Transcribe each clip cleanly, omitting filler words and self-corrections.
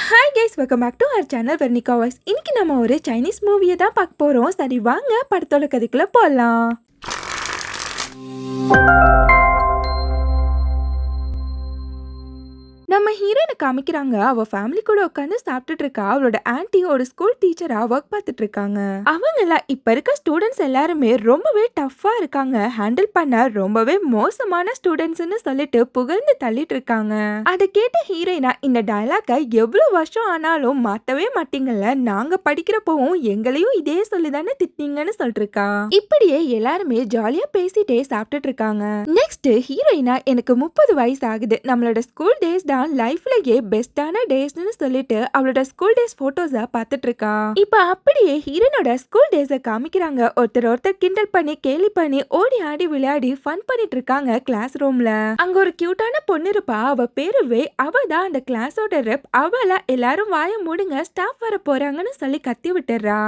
Hi guys, welcome back to our channel Vernika voice. இன்னைக்கு நம்ம ஒரு சைனீஸ் மூவியை தான் பார்க்க போகிறோம். சரி வாங்க படத்தோட கதைக்குள்ளே போகலாம். நம்ம ஹீரோனை காமிக்கிறாங்க. அவ ஃபேமிலி கூட உட்காந்து சாப்பிட்டுட்டு இருக்கா. அவளோட ஆன்ட்டி ஒரு ஸ்கூல் டீச்சரா ஒர்க் பார்த்துட்டு இருக்காங்க. அவங்கள இப்ப இருக்க ஸ்டூடெண்ட்ஸ் எல்லாருமே ரொம்பவே டஃப்பா இருக்காங்க. ஹேண்டில் பண்ண ரொம்பவே மோசமான ஸ்டூடெண்ட்ஸ்னு சொல்லிட்டு புகழ்ந்து தள்ளிட்டு இருக்காங்க. அதை கேட்ட ஹீரோயினா இந்த டயலாக எவ்வளவு வருஷம் ஆனாலும் மாத்தவே மாட்டீங்கல்ல, நாங்க படிக்கிறப்பவும் எங்களையும் இதே சொல்லிதானே திட்டிங்கன்னு சொல்லிருக்கா. இப்படியே எல்லாருமே ஜாலியா பேசிட்டே சாப்பிட்டுட்டு இருக்காங்க. நெக்ஸ்ட் ஹீரோயினா எனக்கு 30 வயசு ஆகுது. நம்மளோட ஸ்கூல் டேஸ் தான் லைஃப்லயே பெஸ்டான டேஸ்னு சொல்லிட்டு அவளோட ஸ்கூல் டேஸ் போட்டோஸ பார்த்துட்டு இருக்கா. இப்ப அப்படியே ஹீரோனோட ஸ்கூல் டேஸ காமிக்கிறாங்க. ஒருத்தர் கிண்டல் பண்ணி கேலி பண்ணி ஓடி ஆடி விளையாடி ஃபன் பண்ணிட்டு இருக்காங்க கிளாஸ் ரூம்ல. அங்க ஒரு கியூட்டான பொண்ணு இருப்பா. அவ பேரு வே. அவ தான் அந்த கிளாஸோட ரெப். அவள எல்லாரும் வாய மூடுங்க, ஸ்டாஃப் வர போறாங்கன்னு சொல்லி கத்தி விட்டுறா.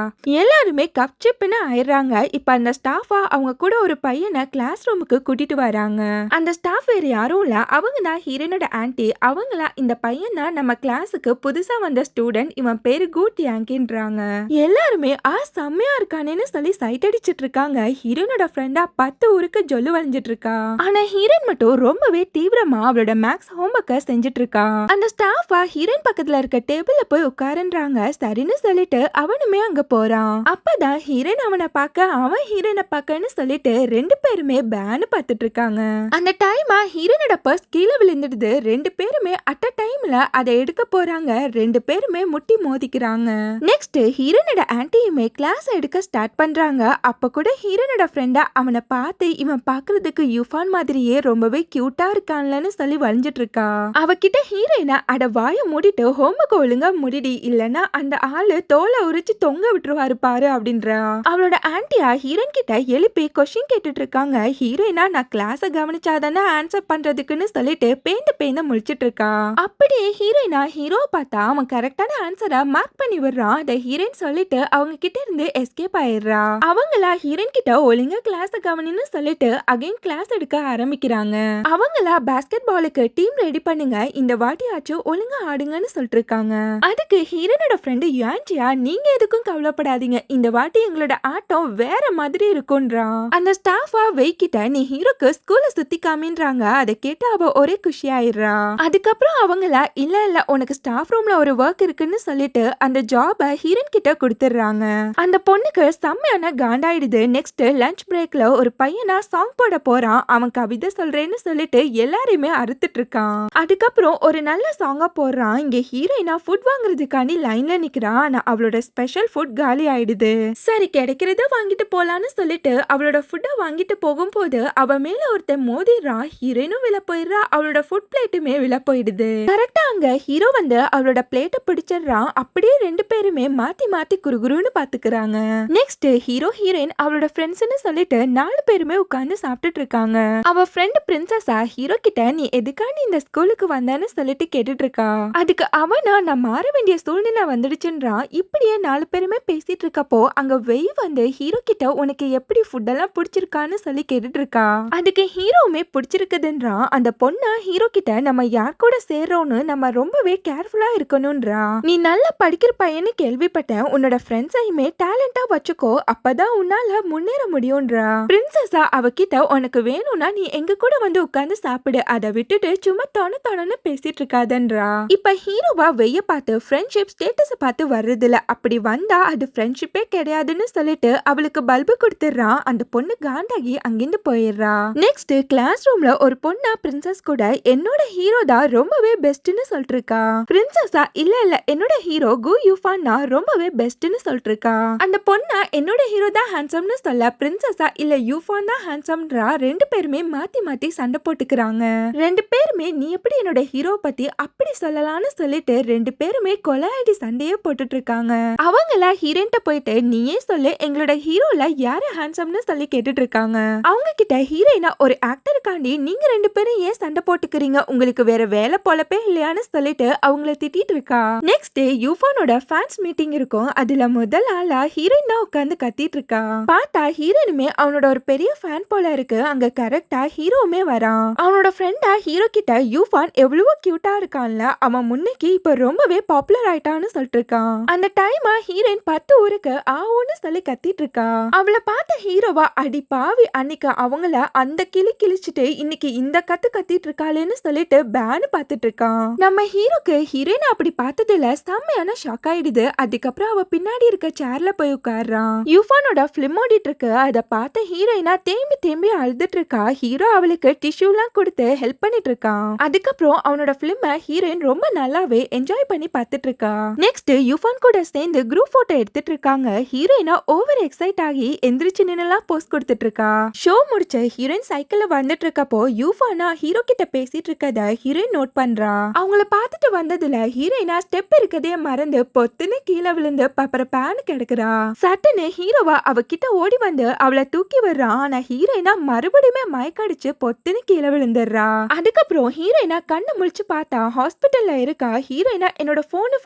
எல்லாருமே கப் சிப்னு ஆயிடுறாங்க. இப்ப அந்த ஸ்டாஃபா அவங்க கூட ஒரு பையனை கிளாஸ் ரூமுக்கு கூட்டிட்டு வராங்க. அந்த ஸ்டாஃப் வேற யாரும் இல்ல, அவங்க தான் ஹீரோனோட ஆன்ட்டி. அவங்களா இந்த பையன் தான் நம்ம கிளாஸுக்கு புதுசா வந்த ஸ்டூடெண்ட். இவன் பேரு கூட் யாங்கின்றாங்க. எல்லாருமே செம்மையா இருக்கானேன்னு சொல்லி சைட் அடிச்சிட்டு இருக்காங்க. ஹீரோனோட ஃப்ரெண்டா 10 ஊருக்கு ஜொல்லு வளைஞ்சிட்டு இருக்கா. ஆனா ஹீரோயின் மட்டும் ரொம்பவே தீவிரமா அவளோட மேக்ஸ் ஹோம்வொர்க்க செஞ்சுட்டு இருக்கா. அந்த ஸ்டாஃபா ஹீரோயின் பக்கத்துல இருக்க டேபிள்ல போய் உட்காருன்றாங்க. சரின்னு சொல்லிட்டு அவனுமே அங்க போறான். அப்பதான் ஹீரோயின் அவனை பார்க்க, அவன் ஹீரோயினை பார்க்கன்னு சொல்லிட்டு 2 பேருமே பேனு பார்த்துட்டு இருக்காங்க. அந்த டைமா ஹீரோனோட பர்ஸ் கீழே விழுந்துடுது. 2 பேருமே அட் அ டைம்ல அதை எடுக்க போறாங்க. 2 பேருமே முட்டி மோதிக்கிறாங்க. நெக்ஸ்ட் ஹீரோனோட ஆன்ட்டியுமே கிளாஸ் எடுக்க ஸ்டார்ட் பண்றாங்க. அப்ப கூட ஹீரோனோட ஃப்ரெண்டா அவனை பார்த்து இவன் பாக்குறதுக்கு யூஃபான் மாதிரியே ரொம்பவே கியூட்டா இருக்கான்லன்னு சொல்லி வளைஞ்சிட்டு இருக்கா. அவகிட்ட ஹீரோயினா அட வாய மூடிட்டு ஹோம்வொர்க் ஒழுங்கா முடிடி, இல்லனா அந்த ஆளு தோலை உரிச்சு தொங்க விட்டுருவாரு பாரு அப்படின்றா. அவளோட ஆன்ட்டியா ஹீரோயின் கிட்ட எழுப்பி கொஸ்டின் கேட்டுட்டு இருக்காங்க. ஹீரோயினா நான் கிளாஸ கவனிச்சாதானே ஆன்சர் பண்றதுக்குன்னு சொல்லிட்டு பேந்த முழிச்சிட்டு இருக்கா. அப்படியே ஹீரோயினா ஹீரோ பார்த்தா அவன் கரெக்டான ஆன்சரை மார்க் பண்ணி விடுறான். அதை ஹீரோயின் சொல்லிட்டு அவங்க கிட்ட இருந்து எஸ்கேப் ஆயிடுறா. அவங்களா ஹீரோயின் கிட்ட ஒழுங்கா கிளாஸ் கவனின்னு சொல்லிட்டு அகைன் கிளாஸ் எடுக்க ஆரம்பிக்கிறாங்க. அவங்களா பாஸ்கெட் பாலுக்கு டீம் ரெடி பண்ணுங்க, இந்த வாட்டியாச்சும் ஒழுங்கா ஆடுங்கன்னு சொல்லிட்டு இருக்காங்க. அதுக்கு ஹீரோனோட ஃப்ரெண்டு யான்ஜியா நீங்க எதுக்கும் கவலைப்படாதீங்க, இந்த வாட்டி எங்களோட ஆட்டம் வேற மாதிரி இருக்கும்ன்றான். அந்த ஸ்டாஃபா வெயிக்கிட்ட நீ ஹீரோக்கு ஸ்கூல்ல சுத்தி காமின்றாங்க. அதை கேட்டு அவ ஒரே குஷியாயிடுறா. அதுக்கப்புறம் அவங்களா இல்ல உனக்கு ஸ்டாஃப் ரூம்ல ஒரு ஒர்க் இருக்குன்னு சொல்லிட்டு அந்த ஜாப ஹீரோயின் கிட்ட கொடுத்துடுறாங்க. அந்த பொண்ணுக்கு செம்மையான காண்டாயிடுது. நெக்ஸ்ட் லஞ்ச் பிரேக்ல ஒரு பையனா சாங் போட போறான். அவன் கவிதை சொல்றேன்னு சொல்லிட்டு எல்லாரையுமே அறுத்துட்டு இருக்கான். அதுக்கப்புறம் ஒரு நல்ல சாங்கா போடுறான். இங்க ஹீரோயினா ஃபுட் வாங்குறதுக்காண்டி லைன்ல நிக்கிறான். ஆனா அவளோட ஸ்பெஷல் ஃபுட் காலி ஆயிடுது. சரி கிடைக்கிறத வாங்கிட்டு போலான்னு சொல்லிட்டு அவளோட ஃபுட்டை வாங்கிட்டு போகும்போது அவ மேல ஒருத்தன் மோதிடுறான். ஹீரோயினும் விழ போயிடுறா. அவளோட ஃபுட் பிளேட்டுமே விழ போயிடுது. கரெக்டா அங்க ஹீரோ வந்து அவளோட பிளேட்டை பிடிச்சிடுறான். அப்படியே 2 பேருமே மாத்தி குறுகுறுன்னு பாத்துக்கிறாங்க. நெக்ஸ்ட் ஹீரோ ஹீரோயின் அவளோட ஃப்ரெண்ட்ஸ்னு சொல்லிட்டு 4 பேருமே உட்கார்ந்து சாப்பிட்டுட்டு இருக்காங்க. அவ ஃப்ரெண்ட் பிரின்சஸா ஹீரோ கிட்ட நீ எதுக்காண்டி இந்த ஸ்கூலுக்கு வந்தேன்னு சொல்லிட்டு கேட்டுட்டு இருக்கா. அதுக்கு அவனா நான் மாற வேண்டிய சூழ்நிலை வந்துடுச்சுன்றான். இப்படியே 4 பேருமே பேசிட்டு இருக்கப்போ அங்க வெய் வந்து ஹீரோ கிட்ட உனக்கு எப்படி ஃபுட் எல்லாம் பிடிச்சிருக்கான்னு சொல்லி கேட்டுட்டு இருக்கா. அதுக்கு ஹீரோவுமே பிடிச்சிருக்குதுன்றான். அந்த பொண்ணா ஹீரோ கிட்ட நம்ம யார் கூட சேர்றோம்னு நம்ம ரொம்பவே கேர்ஃபுல்லா இருக்கணும்ன்றா. நீ நல்லா படிக்கிற பையன்னு கேள்விப்பட்டேன், உன்னோட ஃப்ரெண்ட்ஸையுமே டேலண்டா வச்சுக்கோ, அப்பதான் உன்னால முன்னேற முடியும்ன்றா. பிரின்சஸா அவகிட்ட உனக்கு வேணும்னா நீ எங்க கூட வந்து உட்கார்ந்து சாப்பிடு, அதை விட்டுட்டு சும்மா தொணன்னு பேசிட்டு இருக்காதன்றா. இப்ப ஹீரோவா வெய்ய பார்த்து ஃப்ரெண்ட்ஷிப் ஸ்டேட்டஸ பார்த்து வர்றதில்ல, அப்படி வந்தா அது ஃப்ரெண்ட்ஷிப்பே கிடையாதுன்னு சொல்லிட்டு அவளுக்கு பல்பு கொடுத்துறான். அந்த பொண்ணு காண்டாகி அங்கிருந்து போயிடுறா. நெக்ஸ்ட் கிளாஸ் ரூம்ல ஒரு பொண்ணா பிரின்சஸ் கூட என்னோட ஹீரோ தான் ரொம்பவே பெஸ்ட்னு சொல்லிட்டு இருக்கா. பிரின்சஸா இல்ல என்னோட ஹீரோ கு யூஃபான் தான் ரொம்பவே பெஸ்ட்னு சொல்லிட்டு இருக்கா. அந்த பொண்ணா என்னோட ஹீரோ தான் ஹேண்ட்ஸம்னு சொல்ல பிரின்சஸா இல்ல யூஃபான் தான் ஹேண்ட்ஸம்ன்றா. 2 பேருமே மாத்தி சண்டை போட்டுக்கிறாங்க. 2 பேருமே நீ எப்படி என்னோட ஹீரோ பத்தி அப்படி சொல்லலாம்னு சொல்லிட்டு 2 பேருமே கொலையாடி சண்டையே போட்டுட்டு இருக்காங்க. அவங்களா ஹீரோயின்ட்ட போயிட்டு நீயே சொல்லு எங்களோட ஹீரோல யாரு ஹேண்ட்ஸம்னு சொல்லி கேட்டுட்டு இருக்காங்க. அவங்க கிட்ட ஹீரோயினா ஒரு ஆக்டருக்காண்டி நீங்க 2 பேரும் ஏன் சண்டை போட்டுக்கிறீங்க, உங்களுக்கு வேற வேலை வேலை பொழப்பே இல்லையான்னு சொல்லிட்டு அவங்கள திட்டிட்டு இருக்கா. நெக்ஸ்ட் டே யூஃபானோட ஃபேன்ஸ் மீட்டிங் இருக்கும். அதுல முதல் ஆளா ஹீரோயின் தான் உட்காந்து கத்திட்டு இருக்கா. பார்த்தா ஹீரோயினுமே அவனோட ஒரு பெரிய ஃபேன் போல இருக்கு. அங்க கரெக்டா ஹீரோவுமே வரான். அவனோட ஃப்ரெண்டா ஹீரோ கிட்ட யூஃபான் எவ்வளவோ கியூட்டா இருக்கான்ல, அவன் முன்னைக்கு இப்ப ரொம்பவே பாப்புலர் ஆயிட்டான்னு சொல்லிட்டு இருக்கான். அந்த டைமா ஹீரோயின் 10 ஊருக்கு ஆவுன்னு சொல்லி கத்திட்டு இருக்கா. அவளை பார்த்த ஹீரோவா அடி பாவி, அன்னைக்கு அவங்கள அந்த கிளி கிழிச்சிட்டு இன்னைக்கு இந்த கத்து கத்திட்டு இருக்காளேன்னு சொல்லிட்டு பேனு பார்த்துட்டு இருக்கான். நம்ம ஹீரோக்கு ஹீரோயின் அப்படி பார்த்ததுல செம்மையான ஷாக் ஆயிடுது. அதுக்கப்புறம் அவ பின்னாடி இருக்க சேர்ல போய் உட்கார்றான். யூஃபானோட பிலிம் ஓடிட்டு இருக்கு. அதை பார்த்த ஹீரோயினா தேம்பி தேம்பி அழுதுட்டு இருக்கா. ஹீரோ அவளுக்கு டிஷ்யூலாம் கொடுத்து ஹெல்ப் பண்ணிட்டு இருக்கான். அதுக்கப்புறம் அவனோட பிலிம ஹீரோயின் ரொம்ப நல்லாவே என்ஜாய் பண்ணி பார்த்துட்டு இருக்கா. நெக்ஸ்ட் யூஃபான் கூட சேர்ந்து குரூப் போட்டோ எடுத்துட்டு இருக்காங்க. ஹீரோயினா ஓவர் எக்ஸைட் ஆகி எந்திரிச்சு நின்னலாம் போஸ்ட் கொடுத்துட்டு இருக்கா. ஷோ முடிச்ச ஹீரோயின் சைக்கிள்ல வந்துட்டு இருக்கப்போ யூஃபானா ஹீரோ கிட்ட பேசிட்டு இருக்கத ஹீரோயின் நோட் பண்றா. அவங்கள பார்த்துட்டு வந்ததுல ஹீரோயினா ஸ்டெப் இருக்கதே மறந்து பொத்துன்னு கீழே விழுந்து பப்பர பேனு கிடக்குறா. சட்டுன்னு ஹீரோவா அவகிட்ட ஓடி வந்து அவளை தூக்கி வர்றான். ஆனா ஹீரோயினா மறுபடியுமே மயக்கடிச்சு பொத்துன்னு கீழே விழுந்துடுறா. அதுக்கப்புறம் ஹீரோயினா கண்ணு முழிச்சு பார்த்தா ஹாஸ்பிட்டல்ல இருக்கா. ஹீரோயினா என்னோட போனு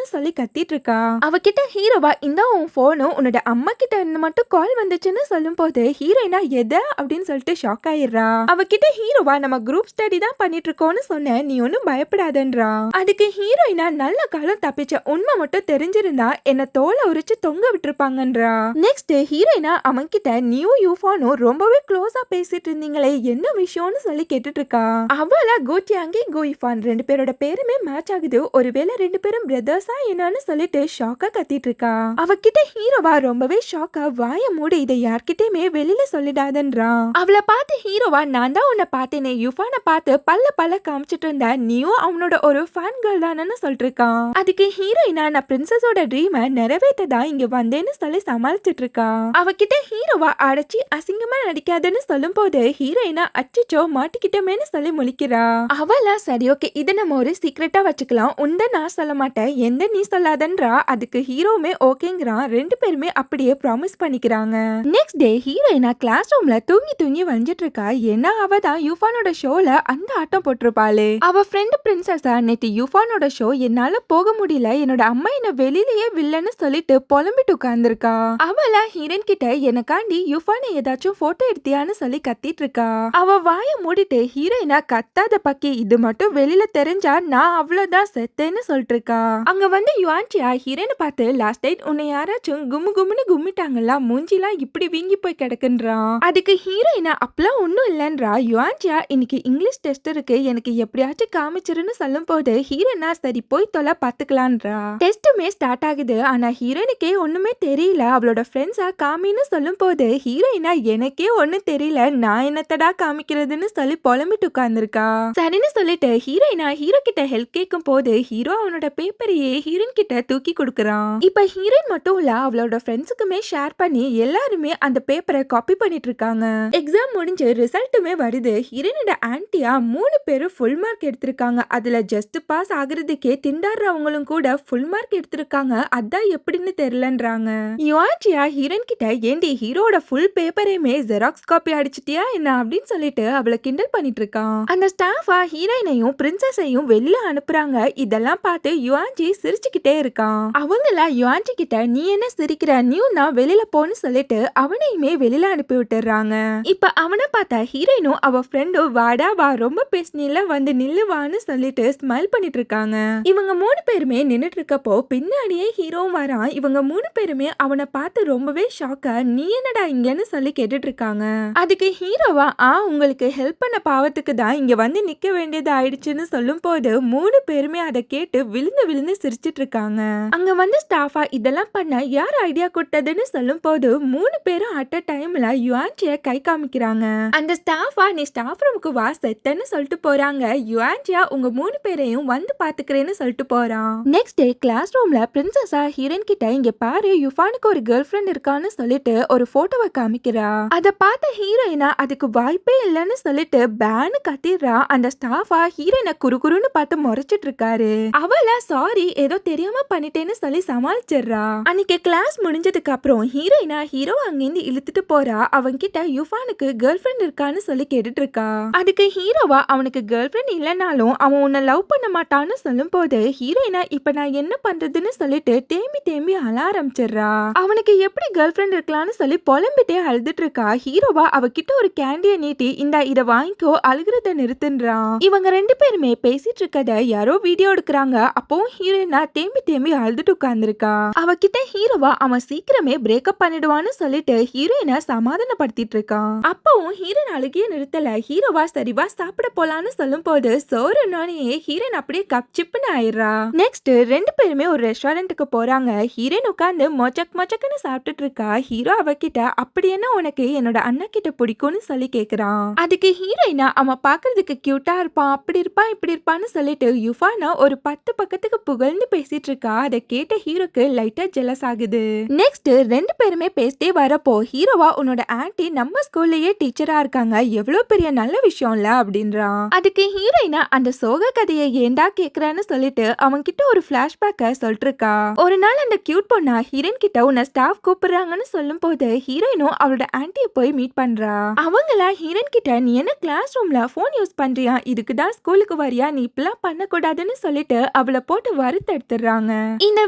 சொல்லி கத்திட்டு இருக்கா. அவகிட்ட ஹீரோவா இந்த உன் போனு உன்னோட அம்மா கிட்ட இருந்து மட்டும் கால் வந்துச்சுன்னு சொல்லும் போது ஹீரோயினா எத அப்படின்னு சொல்லிட்டு ஷாக் ஆயிடுறா. அவகிட்ட ஹீரோவா நம்ம குரூப் ஸ்டடி தான் பண்ணிட்டு இருக்கோம்னு சொன்ன, நீ ஒன்னும் பயப்படாதன்றா. அதுக்கு ஹீரோயினா நல்ல காலம் தப்பிச்ச உண்மை மட்டும் தெரிஞ்சிருந்தா என்ன தோலை உரிச்சு தொங்க விட்டுருப்பாங்கன்றா. நெக்ஸ்ட் ஹீரோயினா அவன் கிட்ட நியூ யூஃபானும் ரொம்பவே க்ளோஸா பேசிட்டு இருந்தீங்களே என்ன விஷயம்னு சொல்லி கேட்டுட்டு இருக்கா. அவள கோட்டியாங்கி கோயிஃபான் ரெண்டு பேரோட பேருமே மேட்ச் ஆகுது. ஒருவேளை ரெண்டு பேரும் பிரதர்ஸா என்னன்னு சொல்லிட்டு ஷாக்கா கத்திட்டு இருக்கா. அவகிட்ட ஹீரோவா ரொம்பவே ஷாக்கா வாய மூடி இதை யார்கிட்டயுமே வெளியில சொல்லிடாதன்றா. அவளை பார்த்து ஹீரோவா நான் தான் உன்னை பார்த்தேனே, யூஃபானை பார்த்து பல்ல காமிச்சிட்டு இருந்த, நீயும் அவனோட ஒரு ஃபேன் கேர்ள் தானு சொல்லிட்டு இருக்கான். அதுக்கு ஹீரோயினா நான் பிரின்சஸோட ட்ரீமை நிறைவேற்றதா இங்க வந்தேன்னு சொல்லி சமாளிச்சிட்டு இருக்கா. அவகிட்ட ஹீரோவா அடைச்சி அசிங்கமா நடிக்காதுன்னு சொல்லும் போது ஹீரோயினா அச்சிச்சோ மாட்டிக்கிட்டமேன்னு சொல்லி முழிக்கிறா. அவளா சரி ஓகே இதை நம்ம ஒரு சீக்ரெட்டா வச்சுக்கலாம், உந்த நான் சொல்ல மாட்டேன் எந்த நீ சொல்லாதன்றா. அதுக்கு ஹீரோவுமே ஓகேங்கிறான். ரெண்டு பேருமே அப்படியே ப்ராமிஸ் பண்ணிக்கிறாங்க. நெக்ஸ்ட் டே ஹீரோயினா கிளாஸ் ரூம்ல தூங்கி வஞ்சிட்டு இருக்கா. ஏன்னா அவ தான் யூஃபானோட ஷோல அந்த ஆட்டம் போட்டிருப்பாளே. அவ ஃப்ரெண்ட் பிரின்சஸா நேத்து யூஃபானோட ஷோ என்னால போக முடியல, என்னோட அம்மா என்ன வெளியிலேயே வில்லன்னு சொல்லிட்டு புலம்பிட்டு உட்கார்ந்துருக்கா. அவளா ஹீரோயின் கிட்ட எனக்காண்டி யூஃபானை ஏதாச்சும் போட்டோ எடுத்தியான்னு சொல்லி கத்திட்டு இருக்கா. அவ வாய மூடிட்டு ஹீரோயினா கத்தாத பக்கி, இது மட்டும் வெளியில தெரிஞ்சா நான் அவ்வளவுதான் செத்தேன்னு சொல்லிட்டு இருக்கா. அங்க வந்து யுவான்சியா ஹீரோயினை பார்த்து லாஸ்ட் நைட் உன்னை யாராச்சும் கும்முன்னு கும்மிட்டாங்கல்ல, மூஞ்சிலாம் இப்படி வீங்கி போய் கிடக்குன்றான். அதுக்கு ஹீரோயினா அப்பெல்லாம் ஒன்னும் இல்லன்றா. யுவான்சியா இன்னைக்கு இங்கிலீஷ் டெஸ்ட் இருக்கு, எனக்கு எப்படியாச்சும் காமிச்சிருன்னு சொல்லும் போது ஹீரோயினா சரி போய் தொலை பாத்துக்கலான்றா. டெஸ்ட்டுமே ஸ்டார்ட் ஆகுது. ஆனா ஹீரோயினுக்கே ஒண்ணுமே தெரியல. அவளோட ஃப்ரெண்ட்ஸா காமின்னு சொல்லும் போது ஹீரோயினா எனக்கே ஒண்ணும் தெரியல, நான் என்னத்தடா காமிக்கிறதுன்னு சொல்லி புலம்பிட்டு உட்கார்ந்துருக்கா. சரின்னு சொல்லிட்டு ஹீரோயினா ஹீரோ கிட்ட ஹெல்ப் கேட்கும் போது ஹீரோ அவனோட பேப்பரையே ஹீரோயின் கிட்ட தூக்கி கொடுக்கறான். இப்ப ஹீரோயின் மட்டும் இல்ல அவளோட ஃப்ரெண்ட்ஸுக்குமே ஷேர் பண்ணி எல்லாருமே அந்த பேப்பரை காப்பி பண்ணிட்டு இருக்காங்க. எக்ஸாம் முடிஞ்சு ரிசல்ட்டுமே வருது. ஹீரோயினோட ஆன்ட்டியா 3 பேரும் ஃபுல் மார்க் எடுத்திருக்காங்க. அதுல ஜஸ்ட் பாஸ் ஆகுறதுக்கே திண்டாடுறவங்களும் கூட ஃபுல் மார்க் எடுத்திருக்காங்க. அதான் எப்படின்னு தெரியலன்றாங்க. யுவான்சியா ஹீரோயின் கிட்ட ஏண்டி ஹீரோட ஃபுல் பேப்பரையுமே ஜெராக்ஸ் காப்பி அடிச்சிட்டியா என்ன அப்படின்னு சொல்லிட்டு அவளை கிண்டல் பண்ணிட்டு இருக்கான். அந்த ஸ்டாஃபா ஹீரோயினையும் பிரின்சஸையும் வெளியில அனுப்புறாங்க. இதெல்லாம் பார்த்து யுவான்சி சிரிச்சுக்கிட்டே இருக்கான். அவங்கள யுவான்சி கிட்ட நீ என்ன சிரிக்கிற, நீ நான் வெளியில போன்னு சொல்லிட்டு அவனையுமே வெளியில அனுப்பி விட்டுறாங்க. இப்ப அவனை பார்த்தா ஹீரோயினும் அவ ஃப்ரெண்டும் வாடா வா ரொம்ப பேசினில வந்து நில்லுவான்னு சொல்லிட்டு ஸ்மைல் பண்ணிட்டு இருக்காங்க. இவங்க 3 பேருமே நின்னுட்டு இருக்கப்போ பின்னாடியே ஹீரோவும் வரான். இவங்க 3 பேருமே அவனை பார்த்து ரொம்பவே ஷாக்கா நீ என்னடா இங்கன்னு சொல்லி கேட்டுட்டு இருக்காங்க. அதுக்கு ஹீரோவா உங்களுக்கு ஹெல்ப் பண்ண பாவத்துக்கு தான் இங்க வந்து நிக்க வேண்டியது ஆயிடுச்சுன்னு சொல்லும் போது 3 பேருமே அதை கேட்டு விழுந்து சிரிச்சிட்டு இருக்காங்க. அங்க வந்து ஸ்டாஃபா இதெல்லாம் பண்ண யார் ஐடியா கொடுத்ததுன்னு சொல்லும் போது 3 பேரும் அட் அ டைம்ல யுவான்சிய கை காமிக்கிறாங்க. அந்த ஸ்டாஃபா நீ ஸ்டாஃப் ரூமுக்கு வா செத்தன்னு சொல்லிட்டு போறாங்க. யுவான்சியா உங்க 3 பேரையும் வந்து பாத்துக்கிறேன்னு சொல்லிட்டு போறான். நெக்ஸ்ட் டே கிளாஸ் ரூம்ல பிரின்சஸா ஹீரோயின் கிட்ட இங்க பாரு யுவானுக்கு ஒரு கேர்ள் ஃப்ரெண்ட் இருக்கான்னு சொல்லிட்டு ஒரு போட்டோவை காமிக்கிறா. அத பார்த்த ஹீரோயினா அதுக்கு வாய்ப்பே இல்லைன்னு சொல்லிட்டு பேனு கத்திடுறா. அந்த ஸ்டாஃபா ஹீரோயினை குறுகுறுன்னு பார்த்து முறைச்சிட்டு இருக்காரு. அவள சாரி ஏதோ தெரியாம பண்ணிட்டேன்னு சொல்லி சமாளிச்சிடுறா. அன்னைக்கு கிளாஸ் முடிஞ்சதுக்கு அப்புறம் ஹீரோயினா ஹீரோ அங்கிருந்து இழுத்துட்டு போறா. அவன் கிட்ட யுவானுக்கு கேர்ள் ஃப்ரெண்ட் இருக்கான்னு சொல்லி கேட்டுட்டு இருக்கா. அதுக்கு ஹீரோவா அவனுக்கு கேர்ள் ஃப்ரெண்ட் இல்லைன்னா பண்ணாலும் அவன் உன்னை லவ் பண்ண மாட்டான்னு சொல்லும் போது ஹீரோயினா இப்ப நான் என்ன பண்றதுன்னு சொல்லிட்டு தேம்பி தேம்பி அழ ஆரம்பிச்சிடுறா. அவனுக்கு எப்படி கேர்ள் ஃப்ரெண்ட் இருக்கலாம்னு சொல்லி புலம்பிட்டே அழுதுட்டு இருக்கா. ஹீரோவா அவகிட்ட ஒரு கேண்டிய நீட்டி இத வாங்கிக்கோ, அழுகிறத நிறுத்துன்றான். இவங்க ரெண்டு பேருமே பேசிட்டு இருக்கத யாரோ வீடியோ எடுக்கிறாங்க. அப்பவும் ஹீரோயினா தேம்பி தேம்பி அழுதுட்டு உட்கார்ந்துருக்கா. அவகிட்ட ஹீரோவா அவன் சீக்கிரமே பிரேக்கப் பண்ணிடுவான்னு சொல்லிட்டு ஹீரோயினை சமாதானப்படுத்திட்டு இருக்கான். அப்பவும் ஹீரோயின் அழுகிய நிறுத்தல. ஹீரோவா சரிவா சாப்பிட போலான்னு சொல்லும் போது சோறுனே ஹீரோயின் அப்படியே கப் சிப்புன்னு ஆயிடுறா. நெக்ஸ்ட் ரெண்டு பேருமே ஒரு ரெஸ்டாரண்ட்டுக்கு போறாங்க. ஹீரோயின் உட்கார்ந்து மொச்சக்குன்னு சாப்பிட்டுட்டு இருக்கா. ஹீரோ அவகிட்ட அப்படி என்ன உனக்கு என்னோட அண்ணா கிட்ட பிடிக்கும்னு சொல்லி கேக்குறான். அதுக்கு ஹீரோயினா அவன் பாக்குறதுக்கு கியூட்டா இருப்பான், அப்படி இருப்பான் இப்படி இருப்பான்னு சொல்லிட்டு யுஃபானா ஒரு 10 பக்கத்துக்கு புகழ்ந்து பேசிட்டு இருக்கா. அதை கேட்ட ஹீரோக்கு லைட்டா ஜெலஸ் ஆகுது. நெக்ஸ்ட் ரெண்டு பேருமே பேசிட்டே வரப்போ ஹீரோவா உன்னோட ஆன்ட்டி நம்ம ஸ்கூல்லயே டீச்சரா இருக்காங்க, எவ்வளவு பெரிய நல்ல விஷயம்ல அப்படின்றான். அதுக்கு ஹீரோயினா அந்த சோக கதையை ஏண்டா கேக்குறான்னு சொல்லிட்டு அவன் கிட்ட ஒரு பிளாஷ்பேக்க சொல்லிட்டு இருக்கா. ஒரு நாள் அந்த கியூட் பொண்ணா ஹீரோயின் கிட்ட உன்னை ஸ்டாஃப் கூப்பிடுறாங்கன்னு சொல்லும் போது ஹீரோயினும் அவளோட ஆன்ட்டிய போய் மீட் பண்றா. அவங்களா ஹீரோயின் கிட்ட நீ என்ன கிளாஸ் ரூம்ல போன் யூஸ் பண்றியா, இதுக்குதான் ஸ்கூலுக்கு வரியா, நீ இப்பெல்லாம் பண்ணக்கூடாதுன்னு சொல்லிட்டு அவளை போட்டு வறுத்தெடுத்துறாங்க. இந்த